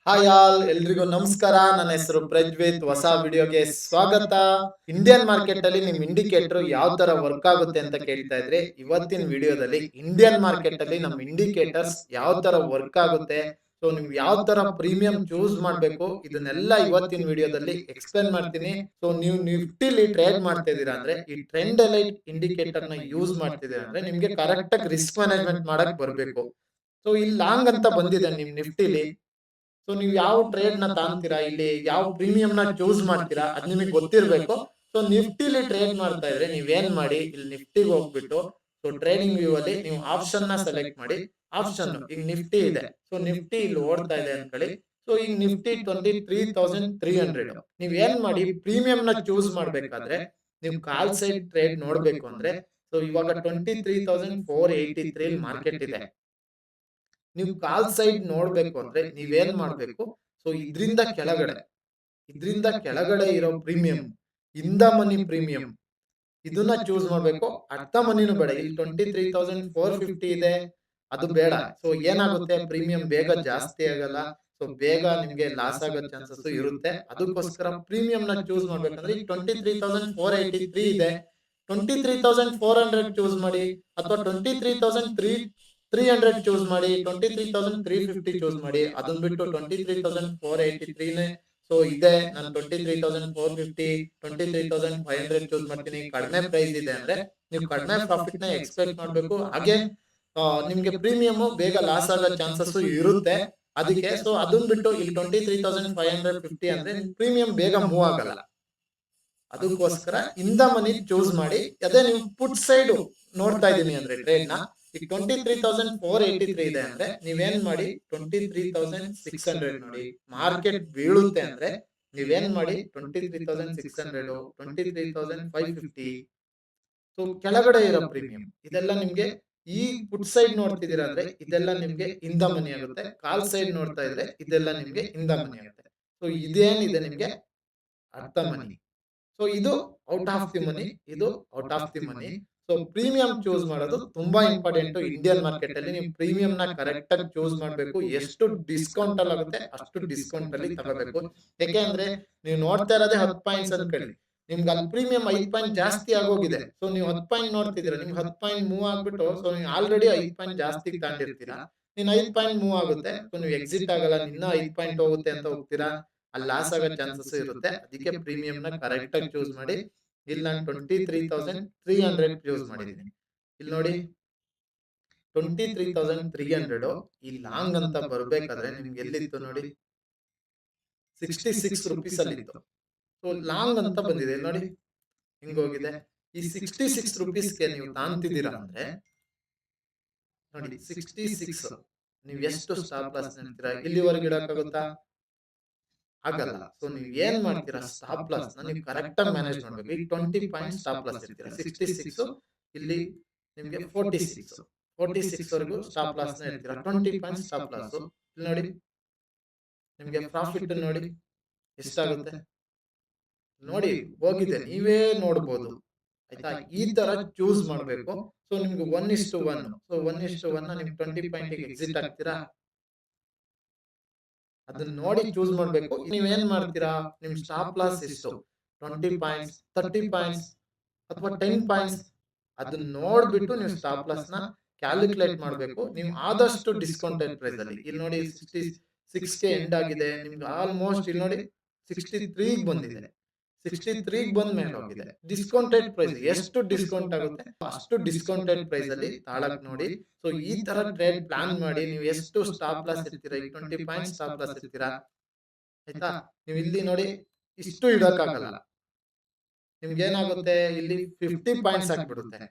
Hi all, ಎಲ್ರಿಗೂ ನಮಸ್ಕಾರ. ನನ್ನ ಹೆಸರು ಪ್ರಜ್ವಿತ್. ಹೊಸ ವಿಡಿಯೋಗೆ ಸ್ವಾಗತ. ಇಂಡಿಯನ್ ಮಾರ್ಕೆಟ್ ಅಲ್ಲಿ ನಿಮ್ ಇಂಡಿಕೇಟರ್ ಯಾವ ತರ ವರ್ಕ್ ಆಗುತ್ತೆ ಅಂತ ಕೇಳ್ತಾ ಇದ್ರೆ, ಇವತ್ತಿನ ವಿಡಿಯೋದಲ್ಲಿ ಇಂಡಿಯನ್ ಮಾರ್ಕೆಟ್ ಅಲ್ಲಿ ನಮ್ ಇಂಡಿಕೇಟರ್ಸ್ ಯಾವ ತರ ವರ್ಕ್ ಆಗುತ್ತೆ, ಸೊ ನೀವು ಯಾವ ತರ ಪ್ರೀಮಿಯಂ ಚೂಸ್ ಮಾಡಬೇಕು, ಇದನ್ನೆಲ್ಲ ಇವತ್ತಿನ ವಿಡಿಯೋದಲ್ಲಿ ಎಕ್ಸ್ಪ್ಲೇನ್ ಮಾಡ್ತೀನಿ. ಸೊ ನೀವು ನಿಫ್ಟಿಲಿ ಟ್ರೇಡ್ ಮಾಡ್ತಾ ಇದೀರಾ ಅಂದ್ರೆ, ಈ ಟ್ರೆಂಡ್ ಅಲೈಟ್ ಇಂಡಿಕೇಟರ್ ನ ಯೂಸ್ ಮಾಡ್ತಿದ್ದೀರಾ ಅಂದ್ರೆ ನಿಮ್ಗೆ ಕರೆಕ್ಟ್ ಆಗಿ ರಿಸ್ಕ್ ಮ್ಯಾನೇಜ್ಮೆಂಟ್ ಮಾಡಕ್ ಬರಬೇಕು. ಸೊ ಇಲ್ಲಿ ಲಾಂಗ್ ಅಂತ ಬಂದಿದೆ ನಿಮ್ ನಿಫ್ಟಿಲಿ. ಸೊ ನೀವು ಯಾವ ಟ್ರೇಡ್ ನ ತಾಂತೀರಾ, ಇಲ್ಲಿ ಯಾವ ಪ್ರೀಮಿಯಂ ನ ಚೂಸ್ ಮಾಡ್ತೀರಾ, ಅದ್ ನಿಮಗೆ ಗೊತ್ತಿರಬೇಕು. ಸೊ ನಿಫ್ಟಿಲಿ ಟ್ರೇಡ್ ಮಾಡ್ತಾ ಇದ್ರೆ ನೀವೇನ್ ಮಾಡಿ, ಇಲ್ಲಿ ನಿಫ್ಟಿಗೆ ಹೋಗ್ಬಿಟ್ಟು ಸೊ ಟ್ರೇಡಿಂಗ್ ವ್ಯೂ ಅಲ್ಲಿ ನೀವು ಆಪ್ಷನ್ ನ ಸೆಲೆಕ್ಟ್ ಮಾಡಿ. ಆಪ್ಷನ್ ಈಗ ನಿಫ್ಟಿ ಇದೆ, ಸೊ ನಿಫ್ಟಿ ಇಲ್ಲಿ ಓಡ್ತಾ ಇದೆ ಅನ್ಕೊಳ್ಳಿ. ಸೊ ಈಗ ನಿಫ್ಟಿ 23,300. ನೀವ್ ಏನ್ ಮಾಡಿ, ಪ್ರೀಮಿಯಂ ನ ಚೂಸ್ ಮಾಡ್ಬೇಕಾದ್ರೆ ನೀವು ಕಾಲ್ ಸೈಡ್ ಟ್ರೇಡ್ ನೋಡ್ಬೇಕು ಅಂದ್ರೆ, ಸೊ ಇವಾಗ 23,483 ಮಾರ್ಕೆಟ್ ಇದೆ. ನೀವು ಕಾಲ್ ಸೈಡ್ ನೋಡ್ಬೇಕು ಅಂದ್ರೆ ನೀವೇನ್ ಮಾಡ್ಬೇಕು, ಸೊ ಇದ್ರಿಂದ ಕೆಳಗಡೆ ಇರೋ ಪ್ರೀಮಿಯಂ, ಇಂದ ಮನಿ ಪ್ರೀಮಿಯಂ, ಇದನ್ನ ಚೂಸ್ ಮಾಡ್ಬೇಕು. ಅರ್ಧ ಮನಿನೂ ಬೇಡ. ಇಲ್ಲಿ 23,450 ಇದೆ, ಅದು ಬೇಡ. ಸೊ ಏನಾಗುತ್ತೆ, ಪ್ರೀಮಿಯಂ ಬೇಗ ಜಾಸ್ತಿ ಆಗಲ್ಲ, ಸೊ ಬೇಗ ನಿಮ್ಗೆ ಲಾಸ್ ಆಗೋ ಚಾನ್ಸಸ್ ಇರುತ್ತೆ. ಅದಕ್ಕೋಸ್ಕರ ಪ್ರೀಮಿಯಂ ನ ಚೂಸ್ ಮಾಡ್ಬೇಕಂದ್ರೆ ಈಗ 23,483 ಇದೆ, 23,400 ಚೂಸ್ ಮಾಡಿ, ಅಥವಾ 23,300 ಚೂಸ್ ಮಾಡಿ, 23,350 ಚೂಸ್ ಮಾಡಿ. ಅದನ್ನ ಬಿಟ್ಟು 23,483 ಸೊ ಇದೆ, ನಾನು 23,450 23,500 ಚೂಸ್ ಮಾಡ್ತೀನಿ, ಕಡಿಮೆ ಪ್ರೈಸ್ ಇದೆ ಅಂದ್ರೆ ನೀವು ಕಡಿಮೆ ಪ್ರಾಫಿಟ್ ನ ಎಕ್ಸ್ಪೆಕ್ಟ್ ಮಾಡ್ಬೇಕು. ಹಾಗೆ ನಿಮ್ಗೆ ಪ್ರೀಮಿಯಂ ಬೇಗ ಲಾಸ್ ಆಗೋ ಚಾನ್ಸಸ್ ಇರುತ್ತೆ. ಅದಕ್ಕೆ ಸೊ ಅದನ್ನ ಬಿಟ್ಟು ಇಲ್ಲಿ 23,550 ಅಂದ್ರೆ ಪ್ರೀಮಿಯಂ ಬೇಗ ಮೂವ್ ಆಗಲ್ಲ. ಅದಕ್ಕೋಸ್ಕರ ಇಂದ ಮನಿ ಚೂಸ್ ಮಾಡಿ. ಅದೇ ನೀವು ಪುಟ್ ಸೈಡ್ ನೋಡ್ತಾ ಇದೀನಿ ಅಂದ್ರೆ ಟ್ರೇಡ್ ನ, ಈಗ 23,483 ಇದೆ ಅಂದ್ರೆ ನೀವೇನ್ ಮಾಡಿ, 23,600 ನೋಡಿ. ಮಾರ್ಕೆಟ್ ಬೀಳುತ್ತೆ ಅಂದ್ರೆ ನೀವೇನ್ ಮಾಡಿ, 23,600, 23,550, ಸೊ ಕೆಳಗಡೆ ಇರೋ ಪ್ರೀಮಿಯಂ ಇದೆಲ್ಲ ನಿಮ್ಗೆ. ಈ ಪುಟ್ ಸೈಡ್ ನೋಡ್ತಿದ್ದೀರಾ ಅಂದ್ರೆ ಇದೆಲ್ಲ ನಿಮ್ಗೆ ಇಂದ ಮನಿ ಆಗುತ್ತೆ. ಕಾಲ್ ಸೈಡ್ ನೋಡ್ತಾ ಇದ್ರೆ ಇದೆಲ್ಲ ನಿಮ್ಗೆ ಇಂದ ಮನಿ ಆಗುತ್ತೆ. ಸೊ ಇದೇನಿದೆ ನಿಮ್ಗೆ ಅರ್ಧ ಮನಿ. ಸೊ ಇದು ಔಟ್ ಆಫ್ ದಿ ಮನಿ, ಇದು out of the money. So premium choose ಮಾಡೋದು ತುಂಬಾ ಇಂಪಾರ್ಟೆಂಟ್. ಇಂಡಿಯನ್ ಮಾರ್ಕೆಟ್ ಅಲ್ಲಿ ನೀವು ಪ್ರೀಮಿಯಂ ನ ಕರೆಕ್ಟ್ ಆಗಿ ಚೂಸ್ ಮಾಡಬೇಕು. ಎಷ್ಟು ಡಿಸ್ಕೌಂಟ್ ಅಲ್ಲಿ ಆಗುತ್ತೆ ಅಷ್ಟು ಡಿಸ್ಕೌಂಟ್ ಅಲ್ಲಿ ತಗೋಬೇಕು. ಯಾಕೆ ಅಂದ್ರೆ ನೀವು ನೋಡ್ತಾ ಇರೋದೇ 10 ಪಾಯಿಂಟ್ಸ್ ಅನ್ಕೊಳ್ಳಿ, ನಿಮ್ಗೆ ಅಲ್ಲಿ ಪ್ರೀಮಿಯಂ 5 ಪಾಯಿಂಟ್ ಜಾಸ್ತಿ ಆಗೋಗಿದೆ. ಸೊ ನೀವು 10 ಪಾಯಿಂಟ್ ನೋಡ್ತಿದ್ದೀರಾ, ನಿಮ್ಗೆ 10 ಪಾಯಿಂಟ್ ಮೂವ್ ಆಗ್ಬಿಟ್ಟು, ಸೊ ನೀವು ಆಲ್ರೆಡಿ 5 ಪಾಯಿಂಟ್ ಜಾಸ್ತಿ ತಗೊಂಡಿರ್ತೀರಾ. ನೀನ್ 5 ಪಾಯಿಂಟ್ ಮೂವ್ ಆಗುತ್ತೆ, ಸೊ ನೀವು ಎಕ್ಸಿಟ್ ಆಗಲ್ಲ, ನಿನ್ನ 5 ಪಾಯಿಂಟ್ ಹೋಗುತ್ತೆ ಅಂತ ಹೋಗ್ತೀರಾ, ಅಲ್ಲಿ ಲಾಸ್ ಆಗೋ ಚಾನ್ಸಸ್ ಇರುತ್ತೆ. ಅದಕ್ಕೆ ಪ್ರೀಮಿಯಂ ನ ಕರೆಕ್ಟ್ ಆಗಿ ಚೂಸ್ ಮಾಡಿ. ಇಲ್ಲಿ ನಾನು 23,300 ಚೂಸ್ ಮಾಡಿದ್ದೀನಿ. ಇಲ್ಲಿ ನೋಡಿ 23,300 ಈ ಲಾಂಗ್ ಅಂತ ಬರ್ಬೇಕಾದ್ರೆ ನಿಮ್ಗೆ ಎಲ್ಲಿತ್ತು ನೋಡಿ, 66 ರುಪೀಸ್ ಅಲ್ಲಿ ಇತ್ತು. ಸೊ ಲಾಂಗ್ ಅಂತ ಬಂದಿದೆ ನೋಡಿ, ಹಿಂಗೋಗಿದೆ. ಈ 66 ರುಪೀಸ್ಗೆ ನೀವು ತಾಂತಿದ್ದೀರಾ ಅಂದ್ರೆ ನೋಡಿ, 66 ನೀವು ಎಷ್ಟು ಸ್ಟಾಪ್ ಲಾಸ್ ನಿಲ್ತೀರಾ, ಇಲ್ಲಿವರೆಗೆ ಇಡಕ್ಕಾಗುತ್ತಾ, ಆಗಲ್ಲ. ಸೊ ನೀವು ಏನ್ ಮಾಡ್ತೀರಾ, ಸ್ಟಾಪ್ ಲಾಸ್ ನ ನೀವು ಕರೆಕ್ಟ್ ಆಗಿ ಮ್ಯಾನೇಜ್ ಮಾಡ್ಬೇಕು. ಈಗ 20 ಪಾಯಿಂಟ್ ಸ್ಟಾಪ್ ಲಾಸ್ ಇರ್ತೀರಾ, 66 ಇಲ್ಲಿ ನಿಮ್ಗೆ 46 ವರೆಗೂ ಸ್ಟಾಪ್ ಲಾಸ್ ನ ಇರ್ತೀರಾ. 20 ಪಾಯಿಂಟ್ ಸ್ಟಾಪ್ ಲಾಸ್. ಇಲ್ಲಿ ನೋಡಿ ನಿಮ್ಗೆ ಪ್ರಾಫಿಟ್ ನೋಡಿ ಎಷ್ಟಾಗುತ್ತೆ ನೋಡಿ, ಹೋಗಿದೆ, ನೀವೇ ನೋಡ್ಬೋದು. ಆಯ್ತಾ, ಈ ತರ ಚೂಸ್ ಮಾಡ್ಬೇಕು. ಸೊ ನಿಮ್ಗೆ 1:1, ಸೊ 1:1 ನಿಮ್ಗೆ 20 ಪಾಯಿಂಟ್ ಎಕ್ಸಿಟ್ ಆಗ್ತೀರಾ, ಅದನ್ನ ನೋಡಿ ಚೂಸ್ ಮಾಡ್ಬೇಕು. ನೀವೇನ್ ಮಾಡ್ತೀರಾ, ನಿಮ್ ಸ್ಟಾಪ್ ಲಾಸ್ ಎಷ್ಟು, 20 ಪಾಯಿಂಟ್ಸ್, 30 ಪಾಯಿಂಟ್ಸ್ ಅಥವಾ 10 ಪಾಯಿಂಟ್ಸ್, ಅದನ್ನ ನೋಡ್ಬಿಟ್ಟು ನೀವು ಸ್ಟಾಪ್ ಲಾಸ್ ನ ಕ್ಯಾಲ್ಕುಲೇಟ್ ಮಾಡ್ಬೇಕು. ನೀವು ಆದಷ್ಟು ಡಿಸ್ಕೌಂಟೆಡ್ ಪ್ರೈಸ್ ಅಲ್ಲಿ, ಇಲ್ಲಿ ನೋಡಿ 66 ಗೆ ಎಂಡ್ ಆಗಿದೆ, ನಿಮ್ಗೆ ಆಲ್ಮೋಸ್ಟ್ ಇಲ್ಲಿ ನೋಡಿ 63 ಬಂದಿದೆ. 63 ಬಂದ ಮೇಲೆ ಹೋಗಿದೆ. ಡಿಸ್ಕೌಂಟೆಡ್ ಪ್ರೈಸ್ ಎಷ್ಟು ಡಿಸ್ಕೌಂಟ್ ಆಗುತ್ತೆ ಅಷ್ಟು ಡಿಸ್ಕೌಂಟೆಡ್ ಪ್ರೈಸ್ ಅಲ್ಲಿ ತಾಳಕ್ ನೋಡಿ. ಸೊ ಈ ತರ ಟ್ರೇಡ್ ಪ್ಲಾನ್ ಮಾಡಿ ನೀವು ಎಷ್ಟು ಸ್ಟಾಪ್ ಲಾಸ್ ಇರ್ತೀರಾ, ಈಗ 20 ಪಾಯಿಂಟ್ ಸ್ಟಾಪ್ ಲಾಸ್ ಇರ್ತೀರಾ. ಆಯ್ತಾ, ನೀವು ಇಲ್ಲಿ ನೋಡಿ ಇಷ್ಟು ಇಡಕ್ಕಾಗಲ್ಲ, ನಿಮ್ಗೆ ಏನಾಗುತ್ತೆ, ಇಲ್ಲಿ 50 ಪಾಯಿಂಟ್ಸ್ ಹಾಕ್ಬಿಡುತ್ತೆ,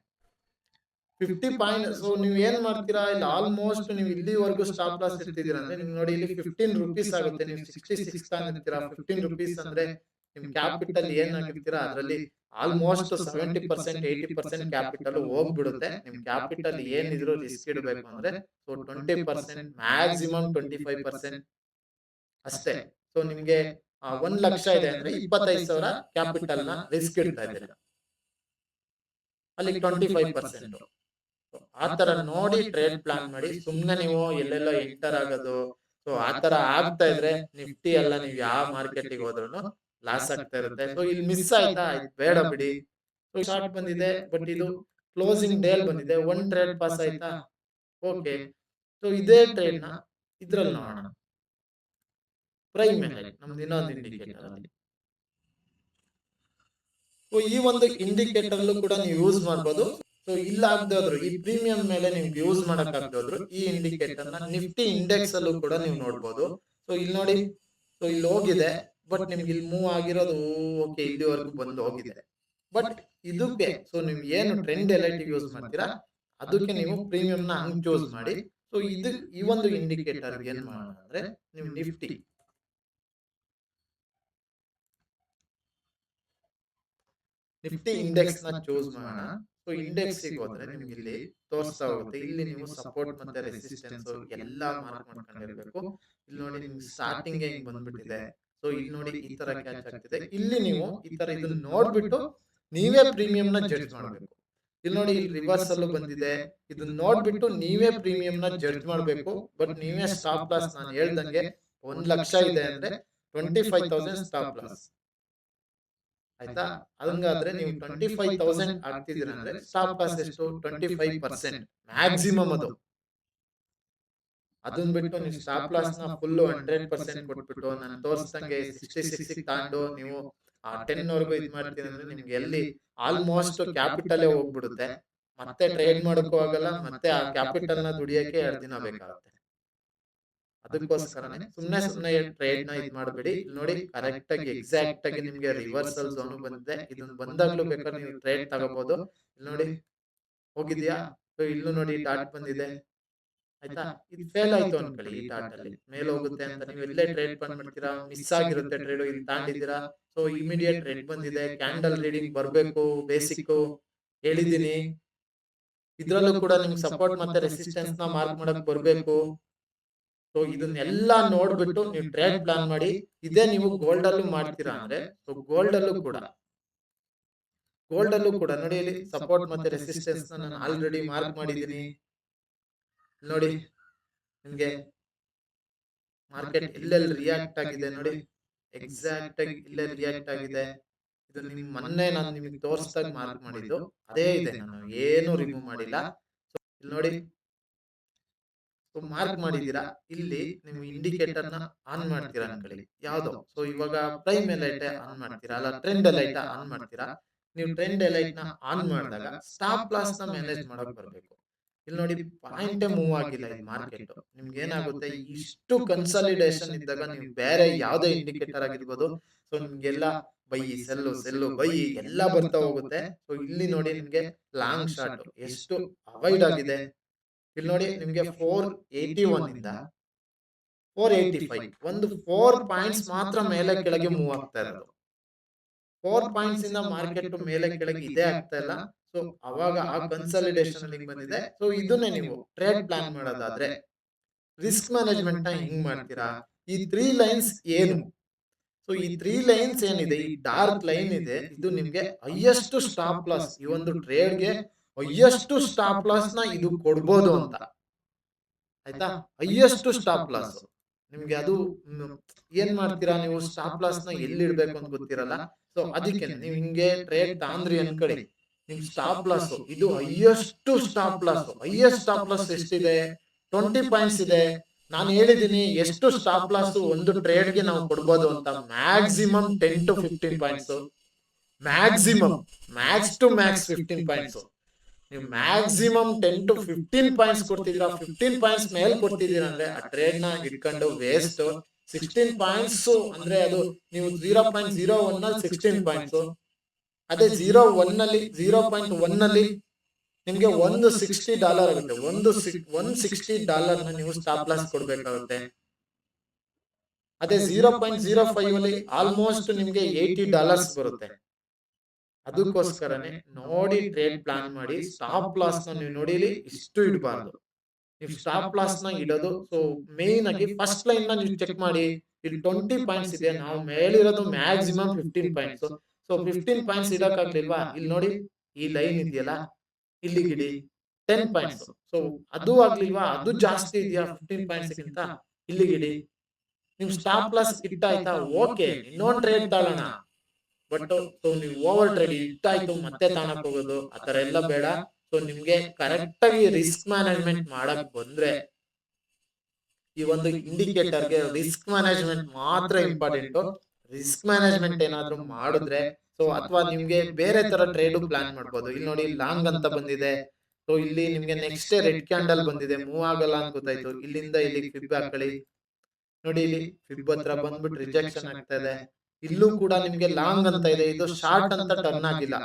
50 ಪಾಯಿಂಟ್. ಸೊ ನೀವು ಏನ್ ಮಾಡ್ತೀರಾ, ಇಲ್ಲಿ ಆಲ್ಮೋಸ್ಟ್ ನೀವು ಇಲ್ಲಿವರೆಗೂ ಸ್ಟಾಪ್ ಲಾಸ್ ಇರ್ತಿದ್ದೀರಾ ಅಂದ್ರೆ ನಿಮ್ಗೆ ನೋಡಿ ಇಲ್ಲಿ 15 ರುಪೀಸ್ ಆಗುತ್ತೆ. ನೀವು 66 ತಾನಿರ್ತೀರಾ, 15 ರುಪೀಸ್ ಅಂದ್ರೆ ನಿಮ್ ಕ್ಯಾಪಿಟಲ್ ಏನಾಗಿರ್ತೀರಾ ಅದರಲ್ಲಿ ಆಲ್ಮೋಸ್ಟ್ 70%, 80% ಕ್ಯಾಪಿಟಲ್ ಹೋಗ್ಬಿಡುತ್ತೆ. ನಿಮ್ ಕ್ಯಾಪಿಟಲ್ ಏನಿದ್ರು ರಿಸ್ಕ್ ಇಡಬೇಕು ಅಂದ್ರೆ ಸೊ 20%, ಮ್ಯಾಕ್ಸಿಮಮ್ 25% ಅಷ್ಟೇ. ಸೊ ನಿಮ್ಗೆ 1 ಲಕ್ಷ ಇದೆ ಅಂದ್ರೆ 25,000 ಕ್ಯಾಪಿಟಲ್ ನ ರಿಸ್ಕ್ ಇಡ್ತಾ ಇದ್ದೀರಾ, ಅಲ್ಲಿ 25%. ಆ ತರ ನೋಡಿ ಟ್ರೇಡ್ ಪ್ಲಾನ್ ಮಾಡಿ. ಸುಮ್ನೆ ನೀವು ಎಲ್ಲೆಲ್ಲೋ ಎಂಟರ್ ಆಗೋದು, ಸೊ ಆ ತರ ಆಗ್ತಾ ಇದ್ರೆ ನಿಫ್ಟಿ ಎಲ್ಲ ನೀವು ಯಾವ ಮಾರ್ಕೆಟಿಗೆ ಹೋದ್ರು ಲಾಸ್ ಆಗ್ತಾ ಇರುತ್ತೆ. ಸೊ ಇಲ್ಲಿ ಮಿಸ್ ಆಯ್ತಾ, ಇದು ಬೇಡ ಬಿಡಿ. ಸೊ ಶಾರ್ಟ್ ಬಂದಿದೆ, ಬಟ್ ಇದು ಕ್ಲೋಸಿಂಗ್ ಡೇ ಅಲ್ಲಿ ಬಂದಿದೆ, ಒನ್ ಟ್ರೇಡ್ ಪಾಸ್ ಆಯ್ತಾ, ಓಕೆ. ಸೊ ಇದೇ ಟ್ರೇಡ್ ನ ಇದ್ರಲ್ಲಿ ನೋಡೋಣ, ಪ್ರೈಮ್ ಮೇಲೆ ನಮ್ದು ಇನ್ನೊಂದು ಇಂಡಿಕೇಟರ್ ಅಲ್ಲಿ. ಸೊ ಈ ಒಂದು ಇಂಡಿಕೇಟರ್ ಕೂಡ ನೀವು ಯೂಸ್ ಮಾಡಬಹುದು. ಸೊ ಇಲ್ಲ ಆಗದೆ ಹೋದ್ರು, ಈ ಪ್ರೀಮಿಯಂ ಮೇಲೆ ನೀವು ಯೂಸ್ ಮಾಡಕ್ ಆಗದೆ ಹೋದ್ರು, ಈ ಇಂಡಿಕೇಟರ್ ನ ನಿಫ್ಟಿ ಇಂಡೆಕ್ಸ್ ಅಲ್ಲೂ ಕೂಡ ನೀವು ನೋಡಬಹುದು. ಸೊ ಇಲ್ಲಿ ನೋಡಿ, ಸೊ ಇಲ್ಲಿ ಹೋಗಿದೆ, ಬಟ್ ನಿಮ್ಗೆ ಇಲ್ಲಿ ಮೂವ್ ಆಗಿರೋದು ಓಕೆ, ಇಲ್ಲಿವರೆಗೂ ಬಂದು ಹೋಗಿದೆ. ಬಟ್ ಇದಕ್ಕೆ ಸೊ ನೀವು ಏನು ಟ್ರೆಂಡ್ ಎಲೈಟಿವ್ ಯೂಸ್ ಮಾಡ್ತೀರಾ ಅದಕ್ಕೆ ನೀವು ಪ್ರೀಮಿಯಂ ನ ಹಂಗ್ ಚೂಸ್ ಮಾಡಿ. ಸೊ ಇದು ಈ ಒಂದು ಇಂಡಿಕೇಟರ್ ಏನ್ ಮಾಡೋಣ ಅಂದ್ರೆ, ನೀವು ನಿಫ್ಟಿ ಇಂಡೆಕ್ಸ್ ನ ಚೂಸ್ ಮಾಡೋಣ. ಸೊ ಇಂಡೆಕ್ಸ್ ಹೋದ್ರೆ ನಿಮ್ಗೆ ಇಲ್ಲಿ ತೋರಿಸ್ತಾ ಹೋಗುತ್ತೆ, ಇಲ್ಲಿ ನೀವು ಸಪೋರ್ಟ್ ಮತ್ತೆ ರೆಸಿಸ್ಟೆನ್ಸ್ ಎಲ್ಲಾ ಮಾರ್ಕ್ ಮಾಡ್ಕೊಂಡಿರ್ಬೇಕು. ಇಲ್ಲಿ ನೋಡಿ ನಿಮ್ಗೆ ಸ್ಟಾರ್ಟಿಂಗ್ ಹಿಂಗ್ ಬಂದ್ಬಿಟ್ಟಿದೆ. ಸೊ ಇಲ್ಲಿ ನೋಡಿ ಈ ತರ ಕ್ಯಾಚ್ ಆಗ್ತಿದೆ. ಇಲ್ಲಿ ನೀವು ಈ ತರ ಇದನ್ನ ನೋಡ್ಬಿಟ್ಟು ನೀವೇ ಪ್ರೀಮಿಯಂ ನ ಜಡ್ಜ್ ಮಾಡಬೇಕು. ಇಲ್ಲಿ ನೋಡಿ ಇಲ್ಲಿ ರಿವರ್ಸ್ ಅಲ್ಲೂ ಬಂದಿದೆ, ಇದನ್ನ ನೋಡ್ಬಿಟ್ಟು ನೀವೇ ಪ್ರೀಮಿಯಂ ನ ಜಡ್ಜ್ ಮಾಡಬೇಕು. ಬಟ್ ನೀವೇ ಸ್ಟಾಪ್ ಲಾಸ್, ನಾನು ಹೇಳ್ದಂಗೆ 1,00,000 ಇದೆ ಅಂದ್ರೆ 25,000 ಸ್ಟಾಪ್ ಲಾಸ್ ಆಯ್ತಾ. ಹಂಗಾದ್ರೆ ನೀವು 25,000 ಆಗ್ತಿದ್ದೀರ ಅಂದ್ರೆ ಸ್ಟಾಪ್ ಲಾಸ್ ಎಷ್ಟು, 25% ಮ್ಯಾಕ್ಸಿಮಮ್. ಅದನ್ನ ಬಿಟ್ಟು ನೀವು ಸ್ಟಾಪ್ ಲಾಸ್ ನ ಫುಲ್ 100% ಕೊಟ್ಬಿಟ್ಟು ನಾನು ತೋರಿಸ್ದಂಗೆ 66 ತಗೊಂಡು ನೀವು 10 ವರೆಗೂ ಇದು ಮಾಡ್ತೀನಿ ಅಂದ್ರೆ ನಿಮ್ಗೆ ಎಲ್ಲಿ ಆಲ್ಮೋಸ್ಟ್ ಕ್ಯಾಪಿಟಲ್ ಹೋಗ್ಬಿಡುತ್ತೆ. ಮತ್ತೆ ಟ್ರೇಡ್ ಮಾಡೋಕ್ಕೂ ಆಗಲ್ಲ, ಮತ್ತೆ ಆ ಕ್ಯಾಪಿಟಲ್ ನ ದುಡಿಯಕ್ಕೆ 2 ದಿನ ಬೇಕಾಗುತ್ತೆ. ಅದಕ್ಕೋಸ್ಕರನೇ ಸುಮ್ನೆ ಟ್ರೇಡ್ ನ ಇದ್ ಮಾಡಬೇಡಿ. ನೋಡಿ ಕರೆಕ್ಟ್ ಆಗಿ ಎಕ್ಸಾಕ್ಟ್ ಆಗಿ ನಿಮ್ಗೆ ರಿವರ್ಸಲ್ ಝೋನ್ ಬಂದಿದೆ. ಇದನ್ನ ಬಂದಾಗ್ಲೂ ಬೇಕಾದ್ರೆ ನೀವು ಟ್ರೇಡ್ ತಗೋಬಹುದು. ಇಲ್ಲಿ ನೋಡಿ ಹೋಗಿದ್ಯಾ, ಇಲ್ಲೂ ನೋಡಿ ಡಾಟ್ ಬಂದಿದೆ ಆಯ್ತಾ. ಇದು ಫೇಲ್ ಆಯ್ತು ಅನ್ಕೊಳ್ಳಿ, ಈ ಡಾಟ್ ಅಲ್ಲಿ ಮೇಲೆ ಹೋಗುತ್ತೆ ಅಂತ ನೀವು ಎಲ್ಲೇ ಟ್ರೇಡ್ ಬಂದ್ ಮಾಡ್ತೀರಾ, ಮಿಸ್ ಆಗಿರುತ್ತೆ ಟ್ರೇಡ್, ಇಲ್ಲಿ ತಾಂಡಿದ್ದೀರಾ. ಸೊ ಇಮಿಡಿಯೇಟ್ ರೆಡ್ ಬಂದಿದೆ, ಕ್ಯಾಂಡಲ್ ರೀಡಿಂಗ್ ಬರ್ಬೇಕು, ಬೇಸಿಕ್ ಹೇಳಿದೀನಿ. ಇದ್ರಲ್ಲೂ ಕೂಡ ನಿಮ್ಗೆ ಸಪೋರ್ಟ್ ಮತ್ತೆ ರೆಸಿಸ್ಟೆನ್ಸ್ ನ ಮಾರ್ಕ್ ಮಾಡಕ್ ಬರ್ಬೇಕು. ಸೊ ಇದನ್ನೆಲ್ಲ ನೋಡ್ಬಿಟ್ಟು ನೀವು ಟ್ರೇಡ್ ಪ್ಲಾನ್ ಮಾಡಿ. ಇದೇ ನೀವು ಗೋಲ್ಡ್ ಅಲ್ಲೂ ಮಾಡ್ತೀರಾ ಅಂದ್ರೆ, ಸೊ ಗೋಲ್ಡ್ ಅಲ್ಲೂ ಕೂಡ ನೋಡಿ ಇಲ್ಲಿ ಸಪೋರ್ಟ್ ಮತ್ತೆ ರೆಸಿಸ್ಟೆನ್ಸ್ ನಾನು ಆಲ್ರೆಡಿ ಮಾರ್ಕ್ ಮಾಡಿದ್ದೀನಿ. ನೋಡಿ ನಿಮ್ಗೆ ಮಾರ್ಕೆಟ್ ಇಲ್ಲೆಲ್ಲಿ ರಿಯಾಕ್ಟ್ ಆಗಿದೆ ನೋಡಿ, ಎಕ್ಸಾಕ್ಟ್ ಆಗಿ ಇಲ್ಲೇ ರಿಯಾಕ್ಟ್ ಆಗಿದೆ. ಇದು ನಿಮ್ ಮೊನ್ನೆ ನಾನು ನಿಮ್ಗೆ ತೋರಿಸಿದಾಗ ಮಾರ್ಕ್ ಮಾಡಿದ್ದು ಅದೇ ಇದೆ, ನಾನು ಏನು ರಿಮೂವ್ ಮಾಡಿಲ್ಲ. ಸೊ ಇಲ್ಲಿ ನೋಡಿ ಮಾರ್ಕ್ ಮಾಡಿದೀರಾ. ಇಲ್ಲಿ ನೀವು ಇಂಡಿಕೇಟರ್ ನ ಆನ್ ಮಾಡ್ತೀರಾ ಅನ್ಕೊಳ್ಳಿ, ಯಾವ್ದು. ಸೊ ಇವಾಗ ಪ್ರೈಮ್ ಎಲೈಟ್ ಆನ್ ಮಾಡ್ತೀರಾ, ಅಲ್ಲ ಟ್ರೆಂಡ್ ಎಲೈಟ್ ಆನ್ ಮಾಡ್ತೀರಾ. ನೀವು ಟ್ರೆಂಡ್ ಎಲೈಟ್ ನ ಆನ್ ಮಾಡಿದಾಗ ಸ್ಟಾಪ್ ಲಾಸ್ ನ ಮ್ಯಾನೇಜ್ ಮಾಡಕ್ ಬರ್ಬೇಕು. ಇಲ್ಲಿ ನೋಡಿ ಪಾಯಿಂಟೇ ಮೂವ್ ಆಗಿಲ್ಲ ಈ ಮಾರ್ಕೆಟ್. ನಿಮ್ಗೆ ಏನಾಗುತ್ತೆ, ಇಷ್ಟು ಕನ್ಸಾಲಿಡೇಷನ್ ಇದ್ದಾಗ ನೀವು ಬೇರೆ ಯಾವ್ದೇ ಇಂಡಿಕೇಟರ್ ಆಗಿರ್ಬೋದು, ಸೊ ನಿಮ್ಗೆಲ್ಲ ಬೈ ಸೆಲ್ಲು ಬೈ ಎಲ್ಲ ಬರ್ತಾ ಹೋಗುತ್ತೆ. ಸೊ ಇಲ್ಲಿ ನೋಡಿ ನಿಮ್ಗೆ ಲಾಂಗ್ ಶಾರ್ಟ್ ಎಷ್ಟು ಅವಾಯ್ಡ್ ಆಗಿದೆ. ಇಲ್ಲಿ ನೋಡಿ ನಿಮ್ಗೆ 481 ಇಂದ 485 ಒಂದು 4 ಪಾಯಿಂಟ್ಸ್ ಮಾತ್ರ ಮೇಲೆ ಕೆಳಗೆ ಮೂವ್ ಆಗ್ತಾ ಇರೋದು. 4 ಪಾಯಿಂಟ್ಸ್ ಇಂದ ಮಾರ್ಕೆಟ್ ಮೇಲೆ ಕೆಳಗೆ ಇದೇ ಆಗ್ತಾ ಇಲ್ಲ. ಸೊ ಅವಾಗ ಆ ಕನ್ಸಾಲಿಡೇಷನ್ ಅಲ್ಲಿ ಬಂದಿದೆ. ಸೊ ಇದನ್ನೇ ನೀವು ಟ್ರೇಡ್ ಪ್ಲಾನ್ ಮಾಡೋದಾದ್ರೆ ರಿಸ್ಕ್ ಮ್ಯಾನೇಜ್ಮೆಂಟ್ ನ ಹಿಂಗ್ ಮಾಡ್ತೀರಾ. ಈ 3 ಲೈನ್ಸ್ ಏನು, ಸೊ ಈ 3 ಲೈನ್ಸ್ ಏನಿದೆ, ಈ ಡಾರ್ಕ್ ಲೈನ್ ಇದೆ, ಇದು ನಿಮ್ಗೆ ಹೈಯೆಸ್ಟ್ ಸ್ಟಾಪ್ ಲಾಸ್. ಈ ಒಂದು ಟ್ರೇಡ್ ಗೆ ಹೈಯೆಸ್ಟ್ ಸ್ಟಾಪ್ ಲಾಸ್ ನ ಇದು ಕೊಡ್ಬೋದು ಅಂತ ಆಯ್ತಾ. ಹೈಯೆಸ್ಟ್ ಸ್ಟಾಪ್ ಲಾಸ್ ನಿಮ್ಗೆ ಅದು ಏನ್ ಮಾಡ್ತೀರಾ, ನೀವು ಸ್ಟಾಪ್ ಲಾಸ್ ನ ಎಲ್ಲಿ ಇಡ್ಬೇಕು ಅಂತ ಗೊತ್ತಿರಲ್ಲ. ಸೊ ಅದಕ್ಕೆ ನೀವು ಹಿಂಗೆ ಟ್ರೇಡ್ ತಾಂದ್ರಿ ಅನ್ಕೊಳ್ಳಿ, ನಿಮ್ ಸ್ಟಾಪ್ ಲಾಸ್ ಇದು ಹೈಯೆಸ್ಟ್ ಸ್ಟಾಪ್ ಲಾಸ್ ಎಷ್ಟಿದೆ, 20 ಪಾಯಿಂಟ್ಸ್ ಇದೆ. ನಾನು ಹೇಳಿದೀನಿ ಎಷ್ಟು ಸ್ಟಾಪ್ ಲಾಸ್ ಒಂದು ಟ್ರೇಡ್ ಗೆ ನಾವು ಕೊಡ್ಬೋದು ಅಂತ. Maximum 10 to 15 points, maximum max to max 15 points. ನೀವು ಮ್ಯಾಕ್ಸಿಮಮ್ 10 to 15 ಪಾಯಿಂಟ್ಸ್ ಕೊಡ್ತಿದ್ದೀರಾ. 15 ಪಾಯಿಂಟ್ಸ್ ಮೇಲೆ ಕೊಡ್ತಿದ್ದೀರಾ ಅಂದ್ರೆ ಆ ಟ್ರೇಡ್ ನ ಇಟ್ಕೊಂಡು ವೇಸ್ಟ್. 16 ಪಾಯಿಂಟ್ಸ್ ಅಂದ್ರೆ ಅದು ನೀವು 0.01 ನಲ್ಲಿ 16 ಪಾಯಿಂಟ್ಸ್, ಅದೇ 0.1 ನಲ್ಲಿ ನಿಮ್ಗೆ $160 ಆಗುತ್ತೆ. $160 ನ ನೀವು ಸ್ಟಾಪ್ ಲಾಸ್ ಕೊಡ್ಬೇಕಾಗುತ್ತೆ. ಅದೇ 0.05 ಅಲ್ಲಿ ಆಲ್ಮೋಸ್ಟ್ ನಿಮ್ಗೆ $80 ಬರುತ್ತೆ. ಅದಕ್ಕೋಸ್ಕರನೇ ನೋಡಿ ಟ್ರೇಡ್ ಪ್ಲಾನ್ ಮಾಡಿ. ಸ್ಟಾಪ್ ಲಾಸ್ ನ ನೀವು ನೋಡಿಲಿ ಇಷ್ಟು ಇಡಬಾರ್ದು. ನೀವು ಸ್ಟಾಪ್ ಲಾಸ್ ನ ಇಡೋದು, ಸೊ ಮೇನ್ ಆಗಿ ಫಸ್ಟ್ ಲೈನ್ ನ ನೀವು ಚೆಕ್ ಮಾಡಿ. ಇಲ್ಲಿ 20 ಪಾಯಿಂಟ್ಸ್ ಇದೆ, ನಾವು ಮೇಲಿರೋದು ಮ್ಯಾಕ್ಸಿಮಮ್ 15 ಪಾಯಿಂಟ್ಸ್. ಸೊ 15 ಪಾಯಿಂಟ್ಸ್ ಇಡಕ್ಕಾಗ್ಲಿಲ್ವಾ, ಇಲ್ಲಿ ನೋಡಿ ಈ ಲೈನ್ ಇದೆಯಲ್ಲ, ಇಲ್ಲಿಗಿಡಿ 10 ಪಾಯಿಂಟ್ಸ್. ಸೊ ಅದು ಆಗ್ಲಿಲ್ವಾ, ಅದು ಜಾಸ್ತಿ ಇದೆಯಾ 15 ಪಾಯಿಂಟ್ಸ್ ಗಿಂತ, ಇಲ್ಲಿಗಿಡಿ. ನಿಮ್ ಸ್ಟಾಪ್ ಲಾಸ್ ಹಿಟ್ ಆಯ್ತಾ? ಓಕೆ, ಇನ್ನೊಂದ್ ಟ್ರೇಡ್ ತಾಳೋಣ. ಬಟ್ ಸೊ ನೀವು ಓವರ್ ಟ್ರೇಡ್ ಹಿಟ್ ಆಯ್ತು ಮತ್ತೆ ತಾಣಕ್ ಹೋಗೋದು ಆತರ ಎಲ್ಲ ಬೇಡ. ಸೊ ನಿಮ್ಗೆ ಕರೆಕ್ಟ್ ಆಗಿ ರಿಸ್ಕ್ ಮ್ಯಾನೇಜ್ಮೆಂಟ್ ಮಾಡಕ್ ಬಂದ್ರೆ ಈ ಒಂದು ಇಂಡಿಕೇಟರ್ಗೆ ರಿಸ್ಕ್ ಮ್ಯಾನೇಜ್ಮೆಂಟ್ ಮಾತ್ರ ಇಂಪಾರ್ಟೆಂಟ್. ರಿಸ್ಕ್ ಮ್ಯಾನೇಜ್ಮೆಂಟ್ ಏನಾದ್ರು ಮಾಡಿದ್ರೆ ಸೊ ಅಥವಾ ನಿಮ್ಗೆ ಬೇರೆ ತರ ಟ್ರೇಡ್ ಪ್ಲಾನ್ ಮಾಡ್ಬೋದು. ಇಲ್ಲಿ ನೋಡಿ ಲಾಂಗ್ ಅಂತ ಬಂದಿದೆ. ಸೊ ಇಲ್ಲಿ ನಿಮ್ಗೆ ನೆಕ್ಸ್ಟ್ ರೆಡ್ ಕ್ಯಾಂಡಲ್ ಬಂದಿದೆ, ಮೂವ್ ಆಗಲ್ಲ ಅಂತ ಗೊತ್ತಾಯ್ತು. ಇಲ್ಲಿಂದ ಇಲ್ಲಿ ಫಿಬ್ ಹಾಕೊಳ್ಳಿ. ನೋಡಿ ಇಲ್ಲಿ ಫಿಬ್ ಹತ್ರ ಬಂದ್ಬಿಟ್ಟು ರಿಜೆಕ್ಷನ್ ಆಗ್ತಾ ಇದೆ. ಇಲ್ಲೂ ಕೂಡ ನಿಮ್ಗೆ ಲಾಂಗ್ ಅಂತ ಇದೆ, ಇದು ಶಾರ್ಟ್ ಅಂತ ಟರ್ನ್ ಆಗಿಲ್ಲ.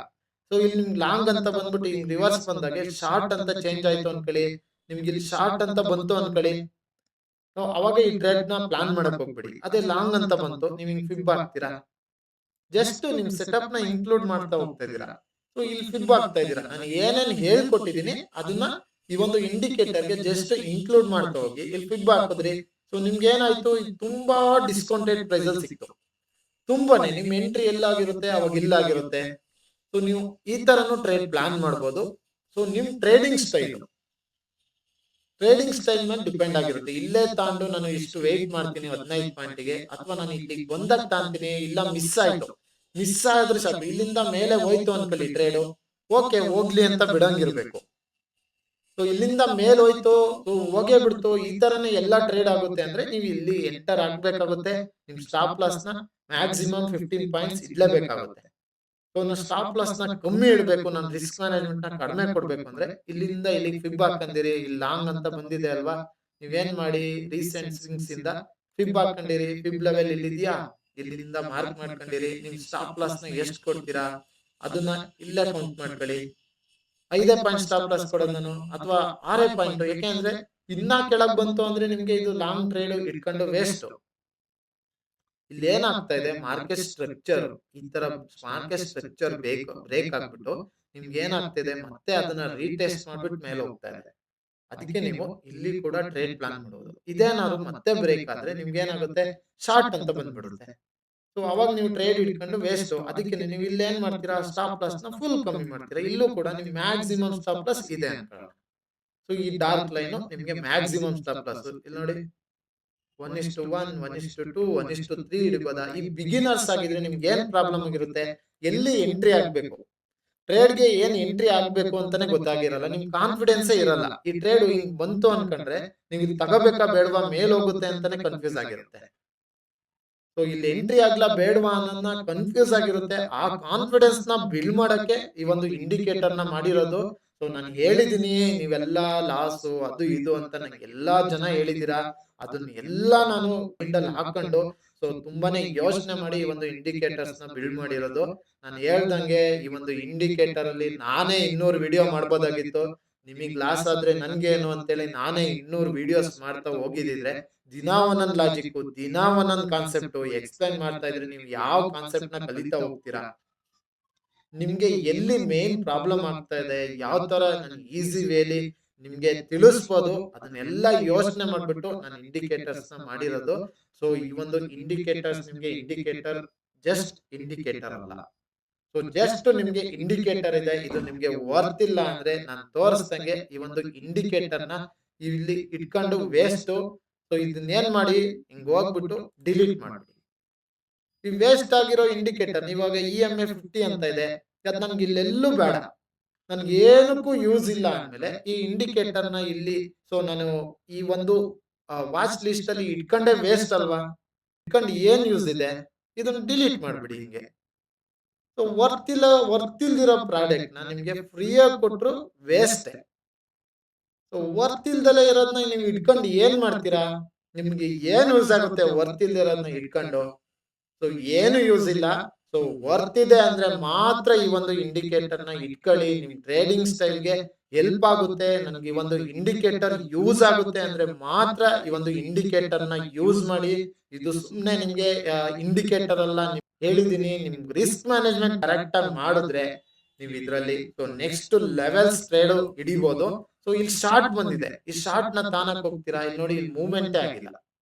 ಸೊ ಇಲ್ಲಿ ನಿಮ್ಗೆ ಲಾಂಗ್ ಅಂತ ಬಂದ್ಬಿಟ್ಟು ಹಿಂಗ್ ರಿವರ್ಸ್ ಬಂದಾಗ ಶಾರ್ಟ್ ಅಂತ ಚೇಂಜ್ ಆಯ್ತು ಅನ್ಕೊಳ್ಳಿ. ನಿಮ್ಗೆ ಇಲ್ಲಿ ಶಾರ್ಟ್ ಅಂತ ಬಂತು ಅನ್ಕೊಳ್ಳಿ, ಅವಾಗ ಈ ಟ್ರೇಡ್ ನ ಪ್ಲಾನ್ ಮಾಡಕ್ ಹೋಗ್ಬಿಡಿ. ಅದೇ ಲಾಂಗ್ ಅಂತ ಬಂತು, ನೀವು ಹಿಂಗ್ ಫಿಬ್ ಹಾಕ್ತೀರಾ, ಜಸ್ಟ್ ನಿಮ್ ಸೆಟಪ್ ನ ಇನ್ಕ್ಲೂಡ್ ಮಾಡ್ತಾ ಹೋಗ್ತಾ ಇದೀರಾ. ಸೊ ಇಲ್ಲಿ ಫಿಬ್ ಆಗ್ತಾ ಇದೀರಾ. ನಾನು ಏನೇನ್ ಹೇಳ್ಕೊಟ್ಟಿದೀನಿ ಅದನ್ನ ಈ ಒಂದು ಇಂಡಿಕೇಟರ್ ಗೆ ಜಸ್ಟ್ ಇನ್ಕ್ಲೂಡ್ ಮಾಡ್ತಾ ಹೋಗಿ ಇಲ್ಲಿ ಫಿಬ್ ಹಾಕಿದ್ರಿ. ಸೊ ನಿಮ್ಗೆ ಏನಾಯ್ತು, ತುಂಬಾ ಡಿಸ್ಕೌಂಟೆಡ್ ಪ್ರೈಸ್ ಅಲ್ಲಿ ಸಿಕ್ತು. ತುಂಬಾನೇ ನಿಮ್ ಎಂಟ್ರಿ ಎಲ್ಲಾಗಿರುತ್ತೆ ಅವಾಗ ಇಲ್ಲಾಗಿರುತ್ತೆ. ಸೊ ನೀವು ಈ ತರನು ಟ್ರೇಡ್ ಪ್ಲಾನ್ ಮಾಡ್ಬೋದು. ಸೊ ನಿಮ್ ಟ್ರೇಡಿಂಗ್ ಸ್ಟೈಲ್ ಮೇಲೆ ಡಿಪೆಂಡ್ ಆಗಿರುತ್ತೆ. ಇಲ್ಲೇ ತಾಂಡು ನಾನು ಇಷ್ಟು ವೆಯ್ಟ್ ಮಾಡ್ತೀನಿ 15 ಪಾಯಿಂಟ್ಗೆ, ಅಥವಾ ನಾನು ಇಲ್ಲಿಗೆ ಬಂದಾಗ ತಾಂತೀನಿ, ಇಲ್ಲ ಮಿಸ್ ಆದ್ರೆ ಸಾಕು. ಇಲ್ಲಿಂದ ಮೇಲೆ ಹೋಯ್ತು ಅನ್ಕೊಳ್ಳಿ ಟ್ರೇಡು, ಓಕೆ ಹೋಗ್ಲಿ ಅಂತ ಬಿಡಂಗಿರ್ಬೇಕು. ಸೊ ಇಲ್ಲಿಂದ ಮೇಲೆ ಹೋಯ್ತು, ಹೋಗೇ ಬಿಡ್ತು, ಈ ತರನೇ ಎಲ್ಲಾ ಟ್ರೇಡ್ ಆಗುತ್ತೆ ಅಂದ್ರೆ ನೀವು ಇಲ್ಲಿ ಎಂಟರ್ ಆಗ್ಬೇಕಾಗುತ್ತೆ. ನಿಮ್ ಸ್ಟಾಪ್ ಲಾಸ್ ನ ಮ್ಯಾಕ್ಸಿಮಮ್ 15 ಪಾಯಿಂಟ್ಸ್ ಇಡ್ಲೇಬೇಕಾಗುತ್ತೆ. ಸೊ ನಾನು ಸ್ಟಾಪ್ ಲಾಸ್ ನ ಕಮ್ಮಿ ಇಡಬೇಕು, ನಾನು ರಿಸ್ಕ್ ಮ್ಯಾನೇಜ್ಮೆಂಟ್ ನ ಕಡಿಮೆ ಕೊಡ್ಬೇಕು ಅಂದ್ರೆ ಇಲ್ಲಿಂದ ಇಲ್ಲಿ ಫಿಬ್ ಹಾಕೊಂಡಿರಿ. ಇಲ್ಲಿ ಲಾಂಗ್ ಅಂತ ಬಂದಿದೆ ಅಲ್ವಾ, ನೀವೇನ್ ಮಾಡಿ ರೀಸೆಂಟ್ ಸ್ವಿಂಗ್ಸ್ ಇಂದ ಫಿಬ್ ಹಾಕೊಂಡಿರಿ. ಫಿಬ್ ಲೆವೆಲ್ ಇಲ್ಲಿದ್ಯಾ, ಇಲ್ಲಿಂದ ಮಾರ್ಕ್ ಮಾಡ್ಕೊಂಡಿರಿ. ನಿಮ್ ಸ್ಟಾಪ್ ಲಾಸ್ ನ ಎಷ್ಟು ಕೊಡ್ತೀರಾ ಅದನ್ನ ಇಲ್ಲೇ ಕೌಂಟ್ ಮಾಡ್ಕೊಳ್ಳಿ. 5 ಪಾಯಿಂಟ್ ಸ್ಟಾಪ್ ಲಾಸ್ ಕೊಡೋದು ನಾನು, ಅಥವಾ 6 ಪಾಯಿಂಟ್. ಯಾಕೆಂದ್ರೆ ಇನ್ನ ಕೆಳಗ್ ಬಂತು ಅಂದ್ರೆ ನಿಮ್ಗೆ ಇದು ಲಾಂಗ್ ಟ್ರೇಡ್ ಇಟ್ಕೊಂಡು ವೇಸ್ಟ್. ಇಲ್ಲಿ ಏನಾಗ್ತಾ ಇದೆ, ಮಾರ್ಕೆಟ್ ಸ್ಟ್ರಕ್ಚರ್ ಈ ತರ ಮಾರ್ಕೆಟ್ ಸ್ಟ್ರಕ್ಚರ್ ಬ್ರೇಕ್ ಆಗ್ಬಿಟ್ಟು ನಿಮ್ಗೆ ಏನಾಗ್ತಿದೆ, ಮತ್ತೆ ಅದನ್ನ ರೀಟೆಸ್ಟ್ ಮಾಡ್ಬಿಟ್ಟು ಮೇಲೆ ಹೋಗ್ತಾ ಇದೆ. ಅದಕ್ಕೆ ನೀವು ಇಲ್ಲಿ ಕೂಡ ಟ್ರೇಡ್ ಪ್ಲಾನ್ ಮಾಡೋದು. ಇದೇನಾದ್ರು ಮತ್ತೆ ಬ್ರೇಕ್ ಆದ್ರೆ ನಿಮ್ಗೆ ಏನಾಗುತ್ತೆ, ಶಾರ್ಟ್ ಅಂತ ಬಂದ್ಬಿಡುತ್ತೆ. ಸೊ ಅವಾಗ ನೀವು ಟ್ರೇಡ್ ಇಟ್ಕೊಂಡು ವೇಸ್ಟ್. ಅದಕ್ಕೆ ನೀವು ಇಲ್ಲಿ ಏನ್ ಮಾಡ್ತೀರಾ, ಸ್ಟಾಪ್ ಲಾಸ್ ನ ಫುಲ್ ಕಮ್ಮಿ ಮಾಡ್ತೀರಾ. ಇಲ್ಲೂ ಕೂಡ ನಿಮ್ ಮ್ಯಾಕ್ಸಿಮಮ್ ಸ್ಟಾಪ್ ಲಾಸ್ ಇದೆ ಅನ್ಕೊಳ್ಳೋಣ. ಸೊ ಈ ಡಾರ್ಕ್ ಲೈನ್ ನಿಮ್ಗೆ ಮ್ಯಾಕ್ಸಿಮಮ್ ಸ್ಟಾಪ್ ಲಾಸ್. ಇಲ್ಲಿ ನೋಡಿ 1:1, 1:2, 1:3 ಇಡ್ಬೋದಾ. ಈ ಬಿಗಿನರ್ಸ್ ಆಗಿದ್ರೆ ನಿಮ್ಗೆ ಏನ್ ಪ್ರಾಬ್ಲಮ್ ಆಗಿರುತ್ತೆ, ಎಲ್ಲಿ ಎಂಟ್ರಿ ಆಗ್ಬೇಕು, ಟ್ರೇಡ್ಗೆ ಏನ್ ಎಂಟ್ರಿ ಆಗ್ಬೇಕು ಅಂತಾನೆ ಗೊತ್ತಾಗಿರಲ್ಲ. ನಿಮ್ ಕಾನ್ಫಿಡೆನ್ಸೇ ಇರಲ್ಲ. ಈ ಟ್ರೇಡ್ ಹಿಂಗ್ ಬಂತು ಅನ್ಕೊಂಡ್ರೆ ನೀವು ಇದು ತಗೋಬೇಕಾ ಬೇಡವಾ, ಮೇಲ್ ಹೋಗುತ್ತೆ ಅಂತಾನೆ ಕನ್ಫ್ಯೂಸ್ ಆಗಿರುತ್ತೆ. ಸೊ ಇಲ್ಲಿ ಎಂಟ್ರಿ ಆಗ್ಲಾ ಬೇಡವಾ ಅನ್ನೋದನ್ನ ಕನ್ಫ್ಯೂಸ್ ಆಗಿರುತ್ತೆ. ಆ ಕಾನ್ಫಿಡೆನ್ಸ್ ನ ಬಿಲ್ಡ್ ಮಾಡಕ್ಕೆ ಈ ಒಂದು ಇಂಡಿಕೇಟರ್ ನ ಮಾಡಿರೋದು. ಸೊ ನಾನು ಹೇಳಿದೀನಿ, ನೀವೆಲ್ಲಾ ಲಾಸು ಅದು ಇದು ಅಂತ ನಂಗೆ ಎಲ್ಲಾ ಜನ ಹೇಳಿದೀರಾ. ಅದನ್ನ ಎಲ್ಲಾ ನಾನು ಮೈಂಡಲ್ಲಿ ಹಾಕೊಂಡು ಸೊ ತುಂಬಾನೇ ಯೋಚನೆ ಮಾಡಿ ಈ ಒಂದು ಇಂಡಿಕೇಟರ್ಸ್ ನ ಬಿಲ್ಡ್ ಮಾಡಿರೋದು. ನಾನು ಹೇಳ್ದಂಗೆ ಈ ಒಂದು ಇಂಡಿಕೇಟರ್ ಅಲ್ಲಿ ನಾನೇ 200 ವಿಡಿಯೋ ಮಾಡ್ಬೋದಾಗಿತ್ತು. ನಿಮಗ್ ಲಾಸ್ ಆದ್ರೆ ನನ್ಗೇನು ಅಂತೇಳಿ ನಾನೇ 200 ವಿಡಿಯೋಸ್ ಮಾಡ್ತಾ ಹೋಗಿದ್ರೆ, ದಿನಾ ಒಂದೊಂದ್ ಲಾಜಿಕ್, ದಿನಾ ಒಂದೊಂದ್ ಕಾನ್ಸೆಪ್ಟ್ ಎಕ್ಸ್ಪ್ಲೈನ್ ಮಾಡ್ತಾ ಇದ್ರೆ ನೀವು ಯಾವ ಕಾನ್ಸೆಪ್ಟ್ ನ ಕಲಿತಾ ಹೋಗ್ತೀರಾ, ನಿಮ್ಗೆ ಎಲ್ಲಿ ಮೇನ್ ಪ್ರಾಬ್ಲಮ್ ಆಗ್ತಾ ಇದೆ, ಯಾವ ತರ ನಾನು ಈಸಿ ವೇಲಿ ನಿಮ್ಗೆ ತಿಳಿಸ್ಬೋದು, ಅದನ್ನೆಲ್ಲ ಯೋಚನೆ ಮಾಡ್ಬಿಟ್ಟು ನಾನು ಇಂಡಿಕೇಟರ್ಸ್ ನ ಮಾಡಿರೋದು. ಸೊ ಈ ಒಂದು ಇಂಡಿಕೇಟರ್ಸ್ ನಿಮ್ಗೆ ಇಂಡಿಕೇಟರ್ ಜಸ್ಟ್ ಇಂಡಿಕೇಟರ್ ಅಲ್ಲ. ಸೊ ಜಸ್ಟ್ ನಿಮ್ಗೆ ಇಂಡಿಕೇಟರ್ ಇದೆ, ಇದು ನಿಮ್ಗೆ ವರ್ತ್ ಇಲ್ಲ ಅಂದ್ರೆ ನಾನು ತೋರಿಸ್ದಂಗೆ ಈ ಒಂದು ಇಂಡಿಕೇಟರ್ ನ ಇಲ್ಲಿ ಇಟ್ಕೊಂಡು ವೇಸ್ಟ್. ಸೊ ಇದನ್ನೇನ್ ಮಾಡಿ ಹಿಂಗ್ ಹೋಗ್ಬಿಟ್ಟು ಡಿಲೀಟ್ ಮಾಡ್ಬಿಡಿ. ಈ ವೇಸ್ಟ್ ಆಗಿರೋ ಇಂಡಿಕೇಟರ್ ಇವಾಗ EMA50 ಅಂತ ಇದೆ, ಅದ್ ನನ್ಗೆ ಇಲ್ಲೆಲ್ಲೂ ಬೇಡ, ನನ್ಗೆ ಏನಕ್ಕೂ ಯೂಸ್ ಇಲ್ಲ ಅಂದ್ಮೇಲೆ ಈ ಇಂಡಿಕೇಟರ್ ನ ಇಲ್ಲಿ ಸೊ ನಾನು ಈ ಒಂದು ವಾಚ್ ಲಿಸ್ಟ್ ಅಲ್ಲಿ ಇಟ್ಕೊಂಡೇ ವೇಸ್ಟ್ ಅಲ್ವಾ, ಇಟ್ಕೊಂಡು ಏನ್ ಯೂಸ್ ಇದೆ, ಇದನ್ನ ಡಿಲೀಟ್ ಮಾಡ್ಬಿಡಿ ಹಿಂಗೆ. ಸೊ ವರ್ತ್ ಇಲ್ದಿರೋ ಪ್ರಾಡಕ್ಟ್ ನ ನಿಮ್ಗೆ ಫ್ರೀಯಾಗಿ ಕೊಟ್ರು ವೇಸ್ಟ್. ಸೊ ವರ್ತ್ ಇಲ್ದಲೇ ಇರೋದನ್ನ ನೀವು ಇಟ್ಕೊಂಡು ಏನ್ ಮಾಡ್ತೀರಾ, ನಿಮ್ಗೆ ಏನ್ ಯೂಸ್ ಆಗುತ್ತೆ ವರ್ತ್ ಇಲ್ದಿರೋದನ್ನ ಇಟ್ಕೊಂಡು? ಸೊ ಏನು ಯೂಸ್ ಇಲ್ಲ. ಸೊ ವರ್ತ್ ಇದೆ ಅಂದ್ರೆ ಮಾತ್ರ ಈ ಒಂದು ಇಂಡಿಕೇಟರ್ ನ ಇಟ್ಕೊಳ್ಳಿ, ನಿಮ್ ಟ್ರೇಡಿಂಗ್ ಸ್ಟೈಲ್ಗೆ ಹೆಲ್ಪ್ ಆಗುತ್ತೆ. ನನಗೆ ಈ ಒಂದು ಇಂಡಿಕೇಟರ್ ಯೂಸ್ ಆಗುತ್ತೆ ಅಂದ್ರೆ ಮಾತ್ರ ಈ ಒಂದು ಇಂಡಿಕೇಟರ್ ನ ಯೂಸ್ ಮಾಡಿ. ಇದು ಸುಮ್ನೆ ನಿಮ್ಗೆ ಇಂಡಿಕೇಟರ್ ಅಲ್ಲ, ಹೇಳಿದೀನಿ, ನಿಮ್ ರಿಸ್ಕ್ ಮ್ಯಾನೇಜ್ಮೆಂಟ್ ಕರೆಕ್ಟ್ ಆಗಿ ಮಾಡಿದ್ರೆ ನೀವು ಇದ್ರಲ್ಲಿ ಸೊ ನೆಕ್ಸ್ಟ್ ಲೆವೆಲ್ಸ್ ಟ್ರೇಡ್ ಹಿಡಿಬಹುದು. ಸೊ ಇಲ್ಲಿ ಶಾರ್ಟ್ ಬಂದಿದೆ, ಈ ಶಾರ್ಟ್ ನ ತಾನಕ್ ಹೋಗ್ತೀರಾ, ಇಲ್ಲಿ ನೋಡಿ ಇಲ್ಲಿ ಮೂವ್ಮೆಂಟ್ ಆಗಿಲ್ಲ,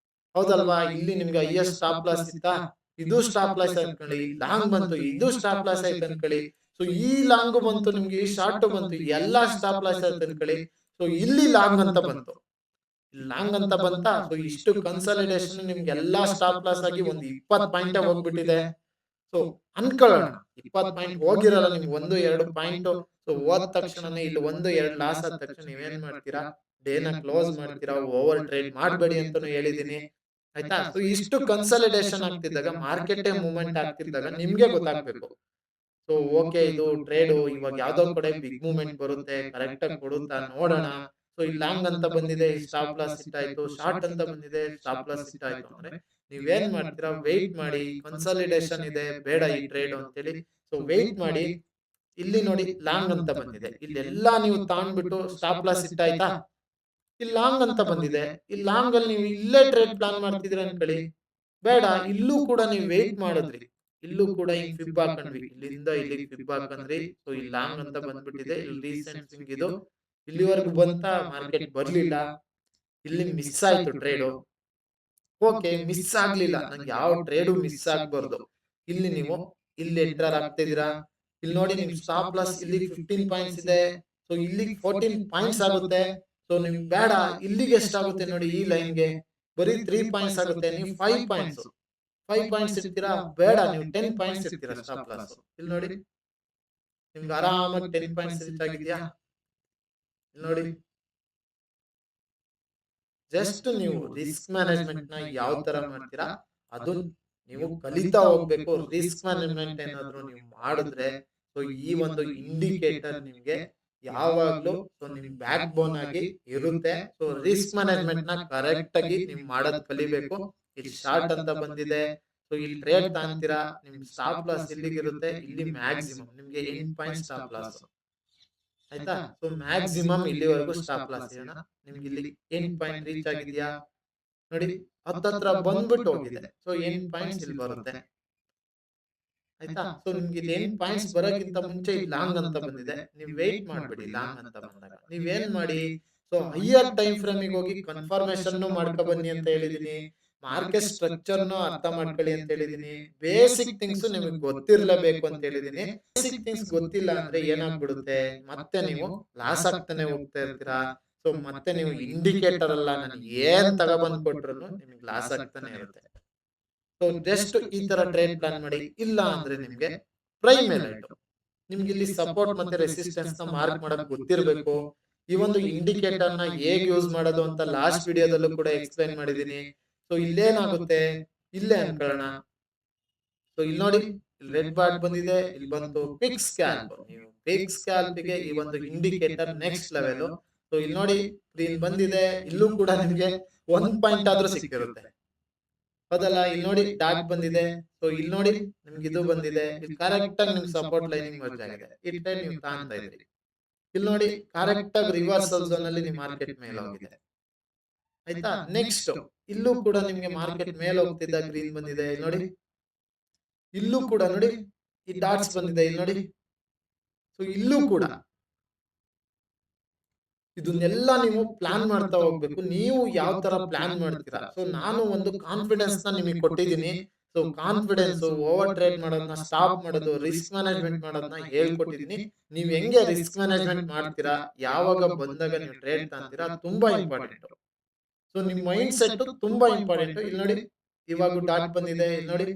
ಹೌದಲ್ವಾ? ಇಲ್ಲಿ ನಿಮ್ಗೆ ಹೈಯೆಸ್ಟ್ ಸ್ಟಾಪ್ ಲಾಸ್ ಇತ್ತಾ, ಇದು ಸ್ಟಾಪ್ ಲಾಸ್ ಅನ್ಕೊಳ್ಳಿ. ಲಾಂಗ್ ಬಂತು, ಇದು ಸ್ಟಾಪ್ ಲಾಸ್ ಆಯ್ತು ಅನ್ಕೊಳ್ಳಿ. ಸೊ ಈ ಲಾಂಗ್ ಬಂತು, ನಿಮ್ಗೆ ಈ ಶಾರ್ಟ್ ಬಂತು, ಎಲ್ಲಾ ಸ್ಟಾಪ್ ಲಾಸ್ ಆಯ್ತು ಅನ್ಕೊಳ್ಳಿ. ಸೊ ಇಲ್ಲಿ ಲಾಂಗ್ ಅಂತ ಬಂತು, ಲಾಂಗ್ ಅಂತ ಬಂತ. ಸೊ ಇಷ್ಟು ಕನ್ಸಾಲಿಡೇಷನ್ ನಿಮ್ಗೆಲ್ಲಾ ಸ್ಟಾಪ್ ಲಾಸ್ ಆಗಿ ಒಂದು 20 ಪಾಯಿಂಟ್ ಹೋಗ್ಬಿಟ್ಟಿದೆ. ಸೊ ಅನ್ಕೊಳ್ಳೋಣ 20 ಪಾಯಿಂಟ್ ಹೋಗಿರಲ್ಲ ನಿಮ್ಗೆ 1-2 ಪಾಯಿಂಟ್. ಸೊ ಹೋದ ತಕ್ಷಣನೇ ಇಲ್ಲಿ 1-2 ಲಾಸ್ ಆದ ತಕ್ಷಣ ನೀವೇನ್ ಮಾಡ್ತೀರಾ, ಡೇನ ಕ್ಲೋಸ್ ಮಾಡ್ತೀರಾ, ಓವರ್ ಟ್ರೇಡ್ ಮಾಡಬೇಡಿ ಅಂತಾನು ಹೇಳಿದೀನಿ ಆಯ್ತಾ. ಸೊ ಇಷ್ಟು ಕನ್ಸಾಲಿಡೇಷನ್ ಆಗ್ತಿದ್ದಾಗ, ಮಾರ್ಕೆಟ್ ಮೂವ್ಮೆಂಟ್ ಆಗ್ತಿದ್ದಾಗ ನಿಮ್ಗೆ ಗೊತ್ತಾಗ್ಬೇಕು. ಸೊ ಓಕೆ, ಇದು ಟ್ರೇಡ್ ಇವಾಗ ಯಾವ್ದೋ ಕಡೆ ಬಿಗ್ ಮೂವ್ಮೆಂಟ್ ಬರುತ್ತೆ, ಕರೆಕ್ಟ್ ಆಗಿ ಕೊಡುತ್ತಾ ನೋಡೋಣ. ಸೊ ಈ ಲಾಂಗ್ ಅಂತ ಬಂದಿದೆ, ಸ್ಟಾಪ್ ಲಾಸ್ ಹಿಟ್ ಆಯ್ತು, ಶಾರ್ಟ್ ಅಂತ ಬಂದಿದೆ, ಸ್ಟಾಪ್ ಲಾಸ್ ಹಿಟ್ ಆಯ್ತು ಅಂದ್ರೆ ನೀವೇನ್ ಮಾಡ್ತೀರಾ, ವೆಯ್ಟ್ ಮಾಡಿ. ಕನ್ಸಾಲಿಡೇಷನ್ ಇದೆ, ಬೇಡ ಈ ಟ್ರೇಡ್ ಅಂತೇಳಿ. ಸೊ ವೆಯ್ಟ್ ಮಾಡಿ. ಇಲ್ಲಿ ನೋಡಿ ಲಾಂಗ್ ಅಂತ ಬಂದಿದೆ, ಇಲ್ಲೆಲ್ಲಾ ನೀವು ತಾಂಡ್ಬಿಟ್ಟು ಸ್ಟಾಪ್ ಲಾಸ್ ಹಿಟ್ ಆಯ್ತಾ, ಇಲ್ಲಿ ಲಾಂಗ್ ಅಂತ ಬಂದಿದೆ. ಈ ಲಾಂಗ್ ಅಲ್ಲಿ ನೀವು ಇಲ್ಲೇ ಟ್ರೇಡ್ ಪ್ಲಾನ್ ಮಾಡ್ತಿದ್ರಿ ಅನ್ಕೊಳ್ಳಿ, ಬೇಡ. ಇಲ್ಲೂ ಕೂಡ ನೀವು ವೆಯ್ಟ್ ಮಾಡಿದ್ರಿ, ಇಲ್ಲೂ ಕೂಡ ಹಿಂಗ್ ಫಿಬ್ ಹಾಕೊಂಡ್ವಿ, ಇಲ್ಲಿಂದ ಇಲ್ಲಿಗೆ ಫಿಬ್ ಹಾಕೊಂಡ್ರಿ. ಸೊ ಈ ಲಾಂಗ್ ಅಂತ ಬಂದ್ಬಿಟ್ಟಿದೆ. ಇಲ್ಲಿ ರೀಸೆಂಟ್ ಸ್ವಿಂಗ್ ಇದು ಇಲ್ಲಿವರೆಗೂ ಬಂತ, ಮಾರ್ಕೆಟ್ ಬರ್ಲಿಲ್ಲ, ಇಲ್ಲಿ ಮಿಸ್ ಆಯ್ತು ಟ್ರೇಡು. ಓಕೆ, ಮಿಸ್ ಆಗ್ಲಿಲ್ಲ, ನಂಗೆ ಯಾವ ಟ್ರೇಡು ಮಿಸ್ ಆಗ್ಬಾರ್ದು. ಇಲ್ಲಿ ನೀವು ಇಲ್ಲಿ ಎಂಟರ್ ಆಗ್ತಿದ್ದೀರಾ, ಇಲ್ಲಿ ನೋಡಿ ನಿಮ್ ಸ್ಟಾಪ್ ಲಾಸ್ ಇಲ್ಲಿ 15 ಪಾಯಿಂಟ್ಸ್ ಇದೆ. ಸೊ ಇಲ್ಲಿಗೆ 14 ಪಾಯಿಂಟ್ಸ್ ಆಗುತ್ತೆ. ಸೊ ನಿಮ್ಗೆ ಬೇಡ, ಇಲ್ಲಿಗೆ ಎಷ್ಟಾಗುತ್ತೆ ನೋಡಿ, ಈ ಲೈನ್ಗೆ ಬರೀ 3 ಪಾಯಿಂಟ್ಸ್ ಆಗುತ್ತೆ. ನೀವು 5 ಪಾಯಿಂಟ್ಸ್ ಇರ್ತೀರಾ, ಬೇಡ ನೀವು 10 ಪಾಯಿಂಟ್ಸ್ ಇರ್ತೀರಾ ಸ್ಟಾಪ್ ಲಾಸ್. ಇಲ್ಲಿ ನೋಡಿ ನಿಮ್ಗೆ ಆರಾಮಾಗಿ 10 ಪಾಯಿಂಟ್ಸ್ ರೀಚ್ ಆಗಿದ್ಯಾ. ಇಲ್ಲಿ ನೋಡಿ, ಜಸ್ಟ್ ನೀವು ರಿಸ್ಕ್ ಮ್ಯಾನೇಜ್ಮೆಂಟ್ ನ ಯಾವ ತರ ಮಾಡ್ತೀರಾ ಅದು ನೀವು ಕಲಿತಾ ಹೋಗ್ಬೇಕು. ರಿಸ್ಕ್ ಮ್ಯಾನೇಜ್ಮೆಂಟ್ ಏನಾದ್ರು ನೀವು ಮಾಡಿದ್ರೆ, ಸೊ ಈ ಒಂದು ಇಂಡಿಕೇಟರ್ ನಿಮ್ಗೆ ಯಾವಾಗ್ಲೂ ಸೊ ನಿಮ್ ಬ್ಯಾಕ್ ಬೋನ್ ಆಗಿ ಇರುತ್ತೆ. ಸೊ ರಿಸ್ಕ್ ಮ್ಯಾನೇಜ್ಮೆಂಟ್ ನ ಕರೆಕ್ಟ್ ಆಗಿ ನೀವು ಮಾಡೋದ್ ಕಲಿಬೇಕು. ಇಲ್ಲಿ ಶಾರ್ಟ್ ಅಂತ ಬಂದಿದೆ, ಸೊ ಇಲ್ಲಿ ಟ್ರೇಡ್ ತಾಂತೀರಾ, ನಿಮ್ ಸ್ಟಾಪ್ ಲಾಸ್ ಇಲ್ಲಿಗಿರುತ್ತೆ, ಇಲ್ಲಿ ಮ್ಯಾಕ್ಸಿಮಮ್ ನಿಮ್ಗೆ 8 ಪಾಯಿಂಟ್ ಸ್ಟಾಪ್ ಲಾಸ್ ಆಯ್ತಾ. ಸೊ ಮ್ಯಾಕ್ಸಿಮಮ್ ಇಲ್ಲಿವರೆಗೂ ಸ್ಟಾಪ್ ಲಾಸ್ ಏನ ನಿಮ್ಗೆ ಇಲ್ಲಿ 8 ಪಾಯಿಂಟ್ ರೀಚ್ ಆಗಿದ್ಯಾ ನೋಡಿ, ಹತ್ತತ್ರ ಬಂದ್ಬಿಟ್ಟು ಹೋಗಿದೆ. ಸೊ 8 ಪಾಯಿಂಟ್ಸ್ ಇಲ್ಲಿ ಬರುತ್ತೆ ಆಯ್ತಾ. ಸೊ ನಿಮ್ಗೆ ಇಲ್ಲಿ 8 ಪಾಯಿಂಟ್ಸ್ ಬರೋಕ್ಕಿಂತ ಮುಂಚೆ ಇಲ್ಲಿ ಲಾಂಗ್ ಅಂತ ಬಂದಿದೆ, ನೀವು ವೆಯ್ಟ್ ಮಾಡ್ಬೇಡಿ. ಲಾಂಗ್ ಅಂತ ಬಂದಾಗ ನೀವೇನ್ ಮಾಡಿ, ಸೊ ಹೈಯರ್ ಟೈಮ್ ಫ್ರೇಮಿಗೆ ಹೋಗಿ ಕನ್ಫರ್ಮೇಶನ್ ಮಾಡ್ಕೊ ಬನ್ನಿ ಅಂತ ಹೇಳಿದೀನಿ. ಮಾರ್ಕೆಟ್ ಸ್ಟ್ರಕ್ಚರ್ ಅರ್ಥ ಮಾಡ್ಕೊಳ್ಳಿ ಅಂತ ಹೇಳಿದೀನಿ. ಬೇಸಿಕ್ ಥಿಂಗ್ಸ್ ನಿಮಗೆ ಗೊತ್ತಿರ್ಲೇಬೇಕು ಅಂತ ಹೇಳಿದೀನಿ. ಬೇಸಿಕ್ ಥಿಂಗ್ಸ್ ಗೊತ್ತಿಲ್ಲ ಅಂದ್ರೆ ಏನಾಗ್ಬಿಡುತ್ತೆ, ಮತ್ತೆ ನೀವು ಲಾಸ್ ಆಗ್ತಾನೆ ಹೋಗ್ತಾ ಇರ್ತೀರಾ. ಸೊ ಮತ್ತೆ ನೀವು ಇಂಡಿಕೇಟರ್ ಅಲ್ಲ, ನನಗೆ ಏನ್ ತಗೊಬಂದ್ ಕೊಟ್ರು ನಿಮ್ಗೆ ಲಾಸ್ ಆಗ್ತಾನೆ ಇರುತ್ತೆ. ಸೊ ಜಸ್ಟ್ ಈ ತರ ಟ್ರೇಡ್ ಪ್ಲಾನ್ ಮಾಡಿ. ಇಲ್ಲ ಅಂದ್ರೆ ನಿಮ್ಗೆ ಪ್ರೈಮ್ ರೈಟ್, ನಿಮ್ಗೆ ಇಲ್ಲಿ ಸಪೋರ್ಟ್ ಮತ್ತೆ ರೆಸಿಸ್ಟೆನ್ಸ್ ನ ಮಾರ್ಕ್ ಮಾಡಕ್ ಗೊತ್ತಿರಬೇಕು. ಈ ಒಂದು ಇಂಡಿಕೇಟರ್ ನ ಹೇಗ್ ಯೂಸ್ ಮಾಡೋದು ಅಂತ ಲಾಸ್ಟ್ ವಿಡಿಯೋದಲ್ಲೂ ಕೂಡ ಎಕ್ಸ್ಪ್ಲೈನ್ ಮಾಡಿದೀನಿ. ಸೊ ಇಲ್ಲೇನಾಗುತ್ತೆ, ಇಲ್ಲೇ ಅನ್ಕೊಳ್ಳೋಣ. ಸೊ ಇಲ್ಲಿ ನೋಡಿ, ಇಲ್ಲಿ ರೆಡ್ ಬಾರ್ಡ್ ಬಂದಿದೆ, ಇಲ್ಲಿ ಬಂತು ಪಿಕ್ ಸ್ಕ್ಯಾಲ್ಪ್. ನೀವು ಪಿಕ್ ಸ್ಕ್ಯಾಲ್ಪ್ ಗೆ ಈ ಒಂದು ಇಂಡಿಕೇಟರ್ ನೆಕ್ಸ್ಟ್ ಲೆವೆಲ್. ಸೊ ಇಲ್ಲಿ ನೋಡಿ ಗ್ರೀನ್ ಬಂದಿದೆ, ಇಲ್ಲೂ ಕೂಡ ನಿಮ್ಗೆ 1 ಪಾಯಿಂಟ್ ಆದ್ರೂ ಸಿಕ್ಕಿರುತ್ತೆ, ಹೌದಲ್ಲ. ಇಲ್ಲಿ ನೋಡಿ ಡಾಟ್ ಬಂದಿದೆ, ಸೊ ಇಲ್ಲಿ ನೋಡಿ ನಿಮ್ಗೆ ಇದು ಬಂದಿದೆ, ಇಲ್ಲಿ ಕರೆಕ್ಟ್ ಆಗಿ ನಿಮ್ಗೆ ಸಪೋರ್ಟ್ ಲೈನಿಂಗ್ ಮರ್ಜ್ ಆಗಿದೆ. ಈ ಟ್ರೇಡ್ ನೀವು ತಾಂತಾ ಇದ್ರಿ, ಇಲ್ಲಿ ನೋಡಿ ಕರೆಕ್ಟ್ ಆಗಿ ರಿವರ್ಸಲ್ ಝೋನ್ ಅಲ್ಲಿ ನಿಮ್ ಮಾರ್ಕೆಟ್ ಮೇಲೆ ಹೋಗಿದೆ ಆಯ್ತಾ. ನೆಕ್ಸ್ಟ್ ಇಲ್ಲೂ ಕೂಡ ನಿಮ್ಗೆ ಮಾರ್ಕೆಟ್ ಮೇಲೆ ಹೋಗ್ತಿದ್ದ ಗ್ರೀನ್ ಬಂದಿದೆ, ಇಲ್ಲಿ ನೋಡಿ ಇಲ್ಲೂ ಕೂಡ ನೋಡಿ ಈ ಡಾಟ್ಸ್ ಬಂದಿದೆ, ಇಲ್ಲಿ ನೋಡಿ. ಸೊ ಇಲ್ಲೂ ಕೂಡ ಇದನ್ನೆಲ್ಲ ನೀವು ಪ್ಲಾನ್ ಮಾಡ್ತಾ ಹೋಗ್ಬೇಕು. ನೀವು ಯಾವ ತರ ಪ್ಲಾನ್ ಮಾಡ್ತೀರಾ. ಸೊ ನಾನು ಒಂದು ಕಾನ್ಫಿಡೆನ್ಸ್ ನ ನಿಮಗೆ ಕೊಟ್ಟಿದ್ದೀನಿ. ಸೊ ಕಾನ್ಫಿಡೆನ್ಸ್, ಓವರ್ ಟ್ರೇಡ್ ಮಾಡೋದನ್ನ ಸ್ಟಾಪ್ ಮಾಡೋದು, ರಿಸ್ಕ್ ಮ್ಯಾನೇಜ್ಮೆಂಟ್ ಮಾಡೋದನ್ನ ಹೇಳ್ಕೊಟ್ಟಿದೀನಿ. ನೀವ್ ಹೆಂಗೆ ರಿಸ್ಕ್ ಮ್ಯಾನೇಜ್ಮೆಂಟ್ ಮಾಡ್ತೀರಾ, ಯಾವಾಗ ಬಂದಾಗ ನೀವು ಟ್ರೇಡ್ ತಾಂತೀರಾ, ತುಂಬಾ ಇಂಪಾರ್ಟೆಂಟ್. ಸೊ ನಿಮ್ ಮೈಂಡ್ ಸೆಟ್ ತುಂಬಾ ಇಂಪಾರ್ಟೆಂಟ್. ಇಲ್ಲಿ ನೋಡಿ ಇವಾಗ ಡಾಟ್ ಬಂದಿದೆ, ಇಲ್ಲಿ ನೋಡಿ.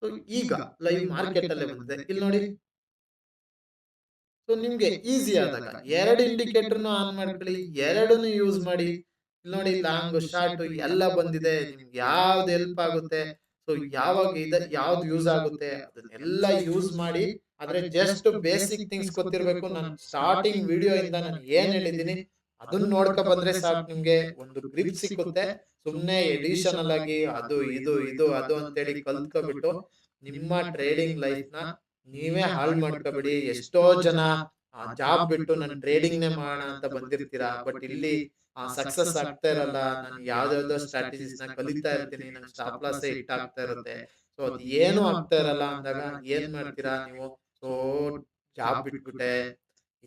ಸೊ ಈಗ ಲೈವ್ ಮಾರ್ಕೆಟ್ ಅಲ್ಲೇ ಬಂದಿದೆ, ಇಲ್ಲಿ ನೋಡಿ. ಸೊ ನಿಮ್ಗೆ ಈಸಿ ಆದಾಗ 2 ಇಂಡಿಕೇಟರ್ ಆನ್ ಮಾಡ್ಕೊಳ್ಳಿ, 2 ಯೂಸ್ ಮಾಡಿ. ಇಲ್ಲಿ ನೋಡಿ ಲಾಂಗ್ ಶಾರ್ಟ್ ಎಲ್ಲ ಬಂದಿದೆ, ನಿಮ್ಗೆ ಯಾವ್ದು ಹೆಲ್ಪ್ ಆಗುತ್ತೆ, ಸೊ ಯಾವಾಗ ಯಾವ್ದು ಯೂಸ್ ಆಗುತ್ತೆ ಅದನ್ನೆಲ್ಲ ಯೂಸ್ ಮಾಡಿ. ಆದ್ರೆ ಜಸ್ಟ್ ಬೇಸಿಕ್ ಥಿಂಗ್ಸ್ ಗೊತ್ತಿರ್ಬೇಕು. ನಾನು ಸ್ಟಾರ್ಟಿಂಗ್ ವಿಡಿಯೋ ಇಂದ ನಾನು ಏನ್ ಹೇಳಿದೀನಿ ಅದನ್ನ ನೋಡ್ಕೊ ಬಂದ್ರೆ ಸಾಕು, ನಿಮ್ಗೆ ಒಂದು ಗ್ರಿಪ್ ಸಿಕ್ಕುತ್ತೆ. ಸುಮ್ನೆ ಎಡಿಷನಲ್ ಆಗಿ ಅದು ಇದು ಅದು ಅಂತೇಳಿ ಕಲ್ತ್ಕೊಬಿಟ್ಟು ನಿಮ್ಮ ಟ್ರೇಡಿಂಗ್ ಲೈಫ್ ನ ನೀವೇ ಹಾಳು ಮಾಡ್ಕೋಬೇಡಿ. ಎಷ್ಟೋ ಜನ ಜಾಬ್ ಬಿಟ್ಟು ನಾನು ಟ್ರೇಡಿಂಗ್ ನೇ ಮಾಡೋಣ ಅಂತ ಬಂದಿರ್ತೀರಾ, ಬಟ್ ಇಲ್ಲಿ ಸಕ್ಸಸ್ ಆಗ್ತಾ ಇರಲ್ಲ. ನಾನು ಯಾವ್ದಾವ್ದೋ ಸ್ಟ್ರಾಟಜೀಸ್ ನ ಕಲಿತಾ ಇರ್ತೀನಿ, ನನ್ ಸ್ಟಾಪ್ ಲಾಸ್ ಹಿಟ್ ಆಗ್ತಾ ಇರುತ್ತೆ. ಸೊ ಅದ್ ಏನು ಆಗ್ತಾ ಇರಲ್ಲ ಅಂದಾಗ ಏನ್ ಮಾಡ್ತೀರಾ ನೀವು, ಸೊ ಜಾಬ್ ಬಿಟ್ಬಿಟ್ಟೆ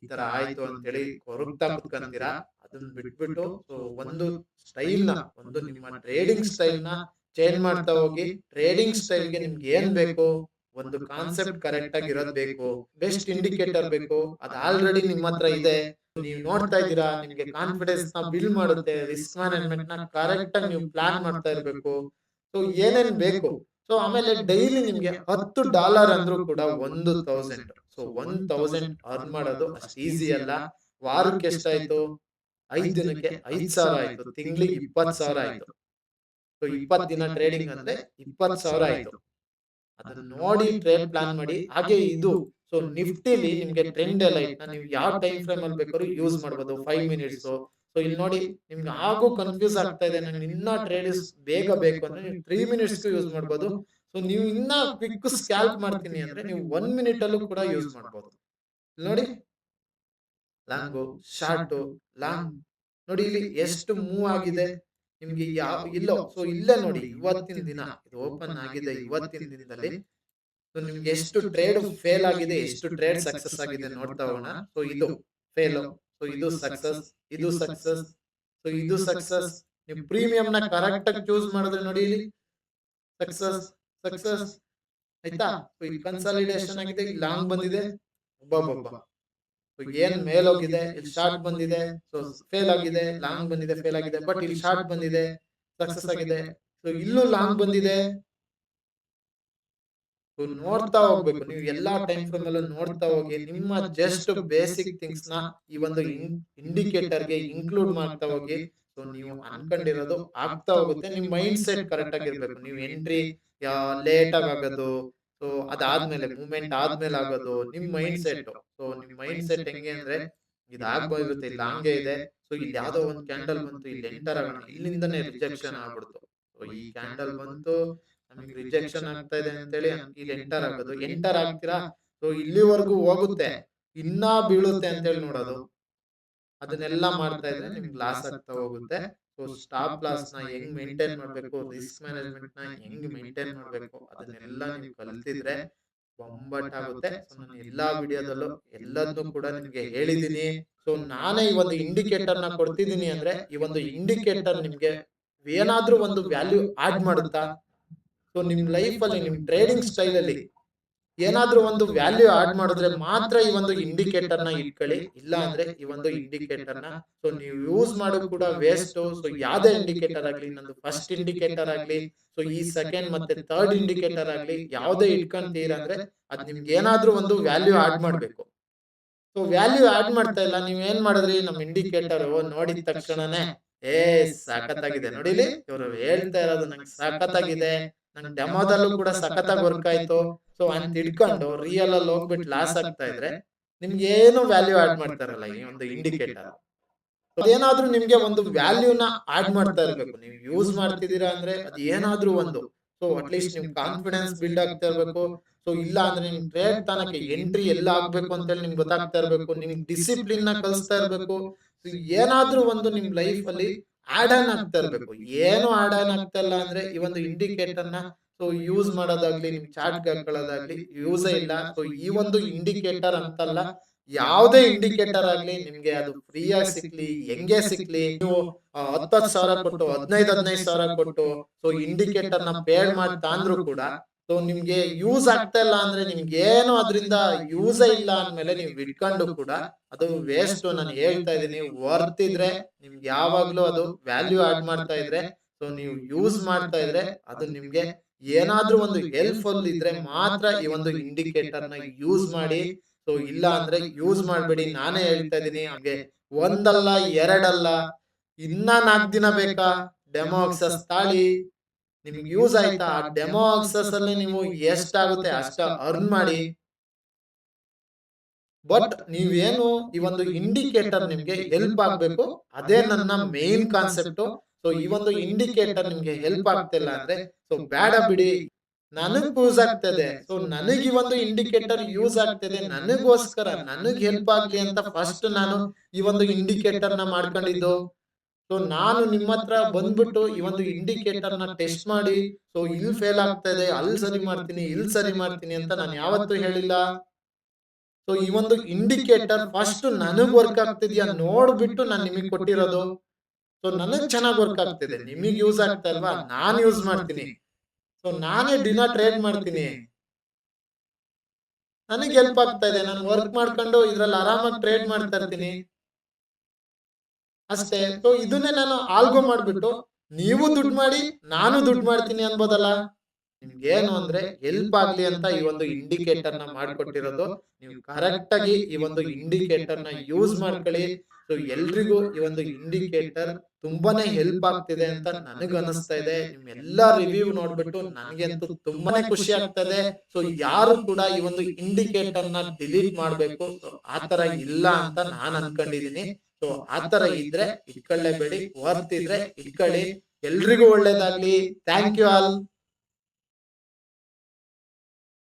ಈ ತರ ಆಯ್ತು ಅಂತೇಳಿ ಕೊರಗ್ತಾ ಕುತ್ಕೊಂತೀರಾ. ಅದನ್ನ ಬಿಟ್ಬಿಟ್ಟು ಸೊ ಒಂದು ಸ್ಟೈಲ್ ನ, ಒಂದು ನಿಮ್ಮ ಟ್ರೇಡಿಂಗ್ ಸ್ಟೈಲ್ ನ ಚೇಂಜ್ ಮಾಡ್ತಾ ಹೋಗಿ. ಟ್ರೇಡಿಂಗ್ ಸ್ಟೈಲ್ ಗೆ ನಿಮ್ಗೆ ಏನ್ ಬೇಕು, ಒಂದು ಕಾನ್ಸೆಪ್ಟ್ ಕರೆಕ್ಟ್ ಆಗಿ ಇರೋದ್ ಬೇಕು, ಬೆಸ್ಟ್ ಇಂಡಿಕೇಟರ್ ಬೇಕು. ಅದ್ ಆಲ್ರೆಡಿ ನಿಮ್ಮ ಹತ್ರ ಇದೆ. ನೀವು ನೋಡ್ತಾ ಇದ್ದೀರಾ, ನಿಮ್ಗೆ ಕಾನ್ಫಿಡೆನ್ಸ್ ನ ಬಿಲ್ಡ್ ಮಾಡುತ್ತೆ. ರಿಸ್ಕ್ ಮ್ಯಾನೇಜ್ಮೆಂಟ್ ನ ಕರೆಕ್ಟ್ ಆಗಿ ನೀವು ಪ್ಲಾನ್ ಮಾಡ್ತಾ ಇರ್ಬೇಕು. ಸೊ ಏನೇನ್ ಬೇಕು. ಸೊ ಆಮೇಲೆ ಡೈಲಿ ನಿಮ್ಗೆ $10 ಅಂದ್ರೂ ಕೂಡ 1000. ಸೊ 1000 ಅರ್ನ್ ಮಾಡೋದು ಅಷ್ಟು ಈಸಿ ಅಲ್ಲ. ವಾರಕ್ಕೆ ಎಷ್ಟಾಯ್ತು? 5 ದಿನಕ್ಕೆ 5,000 ಆಯ್ತು. ತಿಂಗಳಿಗೆ 20,000 ಆಯ್ತು. ಸೊ 20 ದಿನ ಟ್ರೇಡಿಂಗ್ ಅಂದ್ರೆ 20,000 ಆಯ್ತು. ಅದನ್ನ ನೋಡಿ ಟ್ರೇಡ್ ಪ್ಲಾನ್ ಮಾಡಿ. ಹಾಗೆ ಇದು ಸೊ ನಿಫ್ಟಿಲಿ ನಿಮ್ಗೆ ಟ್ರೆಂಡ್ ಲೈಟ್ ನ ನೀವು ಯಾವ ಟೈಮ್ ಫ್ರೇಮ್ ಅಲ್ಲಿ ಬೇಕಾದ್ರೂ ಯೂಸ್ ಮಾಡಬಹುದು. 5 ಮಿನಿಟ್ಸ್. ಸೊ ಇಲ್ಲಿ ನೋಡಿ, ನಿಮ್ಗೆ ಆಗೋ ಕನ್ಫ್ಯೂಸ್ ಆಗ್ತಾ ಇದೆ, ನಂಗೆ ಇನ್ನ ಟ್ರೇಡ್ ಬೇಗ ಬೇಕು ಅಂದ್ರೆ ನೀವು 3 ಮಿನಿಟ್ಸ್ ಯೂಸ್ ಮಾಡಬಹುದು. ಸೊ ನೀವು ಇನ್ನ ಕ್ವಿಕ್ ಸ್ಕ್ಯಾಲ್ಪ್ ಮಾಡ್ತೀನಿ ಅಂದ್ರೆ ನೀವು 1 ಮಿನಿಟ್ ಅಲ್ಲೂ ಕೂಡ ಯೂಸ್ ಮಾಡಬಹುದು. ನೋಡಿ, ಲಾಂಗು, ಶಾರ್ಟು, ಲಾಂಗ್, ನೋಡಿ ಇಲ್ಲಿ ಎಷ್ಟು ಮೂವ್ ಆಗಿದೆ. ನಿಮ್ಗೆ ಯಾವ ಇಲ್ಲೋ, ಸೊ ಇಲ್ಲೇ ನೋಡಿ, ಇವತ್ತಿನ ದಿನ ಇದು ಓಪನ್ ಆಗಿದೆ. ಇವತ್ತಿನ ದಿನದಲ್ಲಿ ಸೊ ನಿಮ್ಗೆ ಎಷ್ಟು ಟ್ರೇಡ್ ಫೇಲ್ ಆಗಿದೆ, ಎಷ್ಟು ಟ್ರೇಡ್ ಸಕ್ಸಸ್ ಆಗಿದೆ ನೋಡ್ತಾ ಹೋಗೋಣ. ಸೊ ಇದು ಫೇಲ್, ಸೊ ಇದು ಸಕ್ಸಸ್, ಇದು ಸಕ್ಸಸ್, ಸೊ ಇದು ಸಕ್ಸಸ್. ನೀವು ಪ್ರೀಮಿಯಂ ನ ಕರೆಕ್ಟ್ ಆಗಿ ಚೂಸ್ ಮಾಡಿದ್ರೆ ನೋಡಿ, ಇಲ್ಲಿ ಸಕ್ಸಸ್, ಸಕ್ಸಸ್ ಆಯ್ತಾ. ಸೊ ಇಲ್ಲಿ ಕನ್ಸಾಲಿಡೇಷನ್ ಆಗಿದೆ, ಲಾಂಗ್ ಬಂದಿದೆ, ಒಬ್ಬೊಬ್ಬ ಏನ್ ಮೇಲೋಗಿದೆ, ಇಲ್ಲಿ ಶಾರ್ಟ್ ಬಂದಿದೆ, ಸೊ ಫೇಲ್ ಆಗಿದೆ, ಲಾಂಗ್ ಬಂದಿದೆ, ಫೇಲ್ ಆಗಿದೆ. ಬಟ್ ಇಲ್ಲಿ ಶಾರ್ಟ್ ಬಂದಿದೆ, ಸಕ್ಸಸ್ ಆಗಿದೆ. ಸೊ ಇಲ್ಲೂ ಲಾಂಗ್ ಬಂದಿದೆ. ನೋಡ್ತಾ ಹೋಗ್ಬೇಕು ನೀವು, ಎಲ್ಲಾ ಟೈಮ್ ಫ್ರೇಮ್ ಅಲ್ಲೂ ನೋಡ್ತಾ ಹೋಗಿ. ನಿಮ್ಮ ಜಸ್ಟ್ ಬೇಸಿಕ್ ಥಿಂಗ್ಸ್ ನ ಈ ಒಂದು ಇಂಡಿಕೇಟರ್ ಗೆ ಇನ್ಕ್ಲೂಡ್ ಮಾಡ್ತಾ ಹೋಗಿ. ಸೊ ನೀವು ಅನ್ಕೊಂಡಿರೋದು ಆಗ್ತಾ ಹೋಗುತ್ತೆ. ನಿಮ್ ಮೈಂಡ್ ಸೆಟ್ ಕರೆಕ್ಟ್ ಆಗಿರ್ಬೇಕು. ನೀವು ಎಂಟ್ರಿ ಲೇಟ್ ಆಗೋದು, ಸೊ ಅದಾದ್ಮೇಲೆ ಮೂವ್ಮೆಂಟ್ ಆದ್ಮೇಲೆ ಆಗೋದು ನಿಮ್ ಮೈಂಡ್ ಸೆಟ್. ಸೊ ನಿಮ್ ಮೈಂಡ್ ಸೆಟ್ ಹೆಂಗೆ ಅಂದ್ರೆ, ಇದಾಗ್ಬೋದಿರುತ್ತೆ, ಇಲ್ಲಿ ಹಂಗೆ ಇದೆ. ಸೊ ಇಲ್ಲಿ ಯಾವ್ದೋ ಒಂದು ಕ್ಯಾಂಡಲ್ ಬಂತು, ಇಲ್ಲಿ ಎಂಟರ್ ಆಗೋಣ, ಇಲ್ಲಿಂದನೇ ರಿಜೆಕ್ಷನ್ ಆಗ್ಬಿಡ್ತು. ಸೊ ಈ ಕ್ಯಾಂಡಲ್ ಬಂತು, ನಮಗೆ ರಿಜೆಕ್ಷನ್ ಆಗ್ತಾ ಇದೆ ಅಂತೇಳಿ ಇಲ್ಲಿ ಎಂಟರ್ ಆಗೋದು. ಎಂಟರ್ ಆಗ್ತೀರಾ, ಸೊ ಇಲ್ಲಿವರೆಗೂ ಹೋಗುತ್ತೆ, ಇನ್ನ ಬೀಳುತ್ತೆ ಅಂತೇಳಿ ನೋಡೋದು. ಅದನ್ನೆಲ್ಲ ಮಾಡ್ತಾ ಇದ್ರೆ ನಿಮ್ಗೆ ಲಾಸ್ ಆಗ್ತಾ ಹೋಗುತ್ತೆ. ಸೊ ಸ್ಟಾಪ್ ಲಾಸ್ ನ ಹೆಂಗ್ ಮೇಂಟೈನ್ ಮಾಡ್ಬೇಕು, ರಿಸ್ಕ್ ಮ್ಯಾನೇಜ್ಮೆಂಟ್ ನ ಹೆಂಗ್ ಮೇಂಟೈನ್ ಮಾಡ್ಬೇಕು, ಅದನ್ನೆಲ್ಲ ನೀವು ಕಲ್ತಿದ್ರೆ ಬೊಂಬಟ್ಟಾಗುತ್ತೆ. ಸೊ ನಾನು ಎಲ್ಲಾ ವಿಡಿಯೋದಲ್ಲೂ ಎಲ್ಲದನ್ನು ಕೂಡ ನಿಮ್ಗೆ ಹೇಳಿದೀನಿ. ಸೊ ನಾನೇ ಈ ಒಂದು ಇಂಡಿಕೇಟರ್ ನ ಕೊಡ್ತಿದ್ದೀನಿ ಅಂದ್ರೆ, ಈ ಒಂದು ಇಂಡಿಕೇಟರ್ ನಿಮ್ಗೆ ಏನಾದ್ರೂ ಒಂದು ವ್ಯಾಲ್ಯೂ ಆಡ್ ಮಾಡುತ್ತಾ. ಸೊ ನಿಮ್ ಲೈಫ್ ಅಲ್ಲಿ, ನಿಮ್ ಟ್ರೇಡಿಂಗ್ ಸ್ಟೈಲ್ ಅಲ್ಲಿ ಏನಾದ್ರೂ ಒಂದು ವ್ಯಾಲ್ಯೂ ಆಡ್ ಮಾಡಿದ್ರೆ ಮಾತ್ರ ಈ ಒಂದು ಇಂಡಿಕೇಟರ್ ನ ಇಟ್ಕೊಳ್ಳಿ. ಇಲ್ಲ ಅಂದ್ರೆ ಈ ಒಂದು ಇಂಡಿಕೇಟರ್ ನ ಸೊ ನೀವು ಯೂಸ್ ಮಾಡೋದು ಕೂಡ ವೇಸ್ಟ್. ಸೊ ಯಾವ್ದೇ ಇಂಡಿಕೇಟರ್ ಆಗ್ಲಿ, ನಂದು ಫಸ್ಟ್ ಇಂಡಿಕೇಟರ್ ಆಗ್ಲಿ, ಸೊ ಈ ಸೆಕೆಂಡ್ ಮತ್ತೆ ಥರ್ಡ್ ಇಂಡಿಕೇಟರ್ ಆಗ್ಲಿ, ಯಾವ್ದೇ ಇಟ್ಕೊಂತೀರ ಅಂದ್ರೆ ಅದ್ ನಿಮ್ಗೆ ಏನಾದ್ರೂ ಒಂದು ವ್ಯಾಲ್ಯೂ ಆಡ್ ಮಾಡ್ಬೇಕು. ಸೊ ವ್ಯಾಲ್ಯೂ ಆಡ್ ಮಾಡ್ತಾ ಇಲ್ಲ, ನೀವ್ ಏನ್ ಮಾಡಿದ್ರಿ, ನಮ್ ಇಂಡಿಕೇಟರ್ ನೋಡಿದ ತಕ್ಷಣನೇ ಸಖತ್ತಾಗಿದೆ ನೋಡಿಲಿ, ಇವರು ಹೇಳ್ತಾ ಇರೋದು ನಂಗೆ ಸಖತ್ತಾಗಿದೆ, ನಂಗೆ ಡೆಮೋದಲ್ಲೂ ಕೂಡ ಸಖತ್ತಾಗಿ ವರ್ಕ್ ಆಯ್ತು. ಸೊ ಅಂತ ಇಟ್ಕೊಂಡು ರಿಯಲ್ ಅಲ್ಲಿ ಹೋಗ್ಬಿಟ್ಟು ಲಾಸ್ ಆಗ್ತಾ ಇದ್ರೆ ನಿಮ್ಗೆ ಏನು ವ್ಯಾಲ್ಯೂ ಆಡ್ ಮಾಡ್ತಾರಲ್ಲ ಈ ಒಂದು ಇಂಡಿಕೇಟರ್. ಅದೇನಾದ್ರೂ ನಿಮ್ಗೆ ಒಂದು ವ್ಯಾಲ್ಯೂನ ಆಡ್ ಮಾಡ್ತಾ ಇರ್ಬೇಕು. ನೀವು ಯೂಸ್ ಮಾಡ್ತಿದ್ದೀರಾ ಅಂದ್ರೆ ಅದು ಏನಾದ್ರೂ ಒಂದು, ಸೊ ಅಟ್ಲೀಸ್ಟ್ ನಿಮ್ ಕಾನ್ಫಿಡೆನ್ಸ್ ಬಿಲ್ಡ್ ಆಗ್ತಾ ಇರ್ಬೇಕು. ಸೊ ಇಲ್ಲ ಅಂದ್ರೆ ನಿಮ್ ಟ್ರೇಡ್ ತನಕ ಎಂಟ್ರಿ ಎಲ್ಲ ಆಗ್ಬೇಕು ಅಂತೇಳಿ ನಿಮ್ಗೆ ಗೊತ್ತಾಗ್ತಾ ಇರ್ಬೇಕು. ನಿಮ್ ಡಿಸಿಪ್ಲಿನ್ ನ ಕಲಿಸ್ತಾ ಇರ್ಬೇಕು. ಏನಾದ್ರೂ ಒಂದು ನಿಮ್ ಲೈಫ್ ಅಲ್ಲಿ ಆಡ್ ಆನ್ ಆಗ್ತಾ ಇರ್ಬೇಕು. ಏನು ಆಡ್ ಆನ್ ಆಗ್ತಾ ಇಲ್ಲ ಅಂದ್ರೆ ಈ ಒಂದು ಇಂಡಿಕೇಟರ್ ನ ಸೊ ಯೂಸ್ ಮಾಡೋದಾಗ್ಲಿ, ನಿಮ್ ಚಾರ್ಟ್ ಹಾಕೊಳ್ಳೋದಾಗ್ಲಿ ಯೂಸೇ ಇಲ್ಲ. ಸೊ ಈ ಒಂದು ಇಂಡಿಕೇಟರ್ ಅಂತಲ್ಲ, ಯಾವುದೇ ಇಂಡಿಕೇಟರ್ ಆಗ್ಲಿ ನಿಮ್ಗೆ ಅದು ಫ್ರೀ ಆಗಿ ಸಿಕ್ಲಿ, ಹೆಂಗೆ ಸಿಕ್ಲಿ, ನೀವು 10,000 ಕೊಟ್ಟು 15,000 ಕೊಟ್ಟು ಸೊ ಇಂಡಿಕೇಟರ್ ನ ಪೇಡ್ ಮಾಡ್ತಾ ಅಂದ್ರೂ ಕೂಡ ಸೊ ನಿಮ್ಗೆ ಯೂಸ್ ಆಗ್ತಾ ಇಲ್ಲ ಅಂದ್ರೆ, ನಿಮ್ಗೆ ಏನು ಅದರಿಂದ ಯೂಸೇ ಇಲ್ಲ ಅಂದ್ಮೇಲೆ ನೀವು ಇಟ್ಕೊಂಡು ಕೂಡ ಅದು ವೇಸ್ಟ್. ನಾನು ಹೇಳ್ತಾ ಇದೀನಿ, ವರ್ತ್ ಇದ್ರೆ ನಿಮ್ಗೆ ಯಾವಾಗ್ಲೂ ಅದು ವ್ಯಾಲ್ಯೂ ಆಡ್ ಮಾಡ್ತಾ ಇದ್ರೆ, ಸೊ ನೀವು ಯೂಸ್ ಮಾಡ್ತಾ ಇದ್ರೆ ಅದು ನಿಮ್ಗೆ ಏನಾದ್ರೂ ಒಂದು ಹೆಲ್ಪ್ಫುಲ್ ಇದ್ರೆ ಮಾತ್ರ ಈ ಒಂದು ಇಂಡಿಕೇಟರ್ ನ ಯೂಸ್ ಮಾಡಿ. ಸೊ ಇಲ್ಲ ಅಂದ್ರೆ ಯೂಸ್ ಮಾಡ್ಬೇಡಿ. ನಾನೇ ಹೇಳ್ತಾ ಇದೀನಿ, ಹಾಗೆ ಒಂದಲ್ಲ ಎರಡಲ್ಲ, ಇನ್ನ 4 ದಿನ ಬೇಕಾ, ಡೆಮೋ ಆಕ್ಸಸ್ ತಾಳಿ, ನಿಮ್ಗೆ ಯೂಸ್ ಆಯ್ತಾ, ಆ ಡೆಮೋ ಆಕ್ಸಸ್ ಅಲ್ಲಿ ನೀವು ಎಷ್ಟಾಗುತ್ತೆ ಅಷ್ಟ ಅರ್ನ್ ಮಾಡಿ. ಬಟ್ ನೀವೇನು ಈ ಒಂದು ಇಂಡಿಕೇಟರ್ ನಿಮ್ಗೆ ಹೆಲ್ಪ್ ಆಗ್ಬೇಕು, ಅದೇ ನನ್ನ ಮೇನ್ ಕಾನ್ಸೆಪ್ಟ್. ಸೊ ಈ ಒಂದು ಇಂಡಿಕೇಟರ್ ನಿಮ್ಗೆ ಹೆಲ್ಪ್ ಆಗ್ತಿಲ್ಲ ಅಂದ್ರೆ ಸೊ ಬೇಡ ಬಿಡಿ, ನನಗ್ ಯೂಸ್ ಆಗ್ತದೆ. ಸೊ ನನಗ್ ಈ ಒಂದು ಇಂಡಿಕೇಟರ್ ಯೂಸ್ ಆಗ್ತದೆ, ನನಗೋಸ್ಕರ ನನಗ್ ಹೆಲ್ಪ್ ಆಗ್ಲಿ ಅಂತ ಫಸ್ಟ್ ನಾನು ಈ ಒಂದು ಇಂಡಿಕೇಟರ್ ನ ಮಾಡ್ಕೊಂಡಿದ್ದು. ಸೊ ನಾನು ನಿಮ್ಮ ಹತ್ರ ಬಂದ್ಬಿಟ್ಟು ಈ ಒಂದು ಇಂಡಿಕೇಟರ್ ನ ಟೆಸ್ಟ್ ಮಾಡಿ, ಸೊ ಇಲ್ಲಿ ಫೇಲ್ ಆಗ್ತಾ ಇದೆ, ಅಲ್ಲಿ ಸರಿ ಮಾಡ್ತೀನಿ, ಇಲ್ಲಿ ಸರಿ ಮಾಡ್ತೀನಿ ಅಂತ ನಾನು ಯಾವತ್ತೂ ಹೇಳಿಲ್ಲ. ಸೊ ಈ ಒಂದು ಇಂಡಿಕೇಟರ್ ಫಸ್ಟ್ ನನಗ್ ವರ್ಕ್ ಆಗ್ತಿದ್ಯಾ ನೋಡ್ಬಿಟ್ಟು ನಾನು ನಿಮಗೆ ಕೊಟ್ಟಿರೋದು. ಸೊ ನನಗ್ ಚೆನ್ನಾಗಿ ವರ್ಕ್ ಆಗ್ತಿದೆ, ನಿಮಗ್ ಯೂಸ್ ಆಗ್ತಾ ಇಲ್ವಾ, ನಾನ್ ಯೂಸ್ ಮಾಡ್ತೀನಿ. ಸೊ ನಾನೇ ದಿನ ಟ್ರೇಡ್ ಮಾಡ್ತೀನಿ, ನನಗೆ ಹೆಲ್ಪ್ ಆಗ್ತಾ ಇದೆ, ನಾನು ವರ್ಕ್ ಮಾಡ್ಕೊಂಡು ಇದ್ರಲ್ಲಿ ಆರಾಮಾಗಿ ಟ್ರೇಡ್ ಮಾಡ್ತಾ ಇರ್ತೀನಿ. ಅಷ್ಟೇ. ಸೊ ಇದನ್ನೇ ನಾನು ಆಲ್ಗೋ ಮಾಡ್ಬಿಟ್ಟು ನೀವು ದುಡ್ಡು ಮಾಡಿ ನಾನು ದುಡ್ಡು ಮಾಡ್ತೀನಿ ಅನ್ಬೋದಲ್ಲ. ನಿಮ್ಗೇನು ಅಂದ್ರೆ ಹೆಲ್ಪ್ ಆಗ್ಲಿ ಅಂತ ಈ ಒಂದು ಇಂಡಿಕೇಟರ್ ನ ಮಾಡ್ಕೊಟ್ಟಿರೋದು. ನೀವು ಕರೆಕ್ಟ್ ಆಗಿ ಈ ಒಂದು ಇಂಡಿಕೇಟರ್ ನ ಯೂಸ್ ಮಾಡ್ಕೊಳ್ಳಿ. ಸೊ ಎಲ್ರಿಗೂ ಈ ಒಂದು ಇಂಡಿಕೇಟರ್ ತುಂಬಾನೇ ಹೆಲ್ಪ್ ಆಗ್ತಿದೆ ಅಂತ ನನಗ್ ಅನಿಸ್ತಾ ಇದೆ. ನಿಮ್ ಎಲ್ಲಾ ರಿವ್ಯೂ ನೋಡ್ಬಿಟ್ಟು ನನಗಂತೂ ತುಂಬಾನೇ ಖುಷಿ ಆಗ್ತದೆ. ಸೊ ಯಾರು ಕೂಡ ಈ ಒಂದು ಇಂಡಿಕೇಟರ್ ನ ಡಿಲೀಟ್ ಮಾಡ್ಬೇಕು ಸೊ ಆತರ ಇಲ್ಲ ಅಂತ ನಾನ್ ಅನ್ಕೊಂಡಿದೀನಿ. ಸೊ ಆತರ ಇದ್ರೆ ಇಟ್ಕೊಳ್ಳೇಬೇಡಿ, ವರ್ತ್ ಇದ್ರೆ ಇಟ್ಕೊಳ್ಳಿ. ಎಲ್ರಿಗೂ ಒಳ್ಳೇದಾಗ್ಲಿ. Thank you all.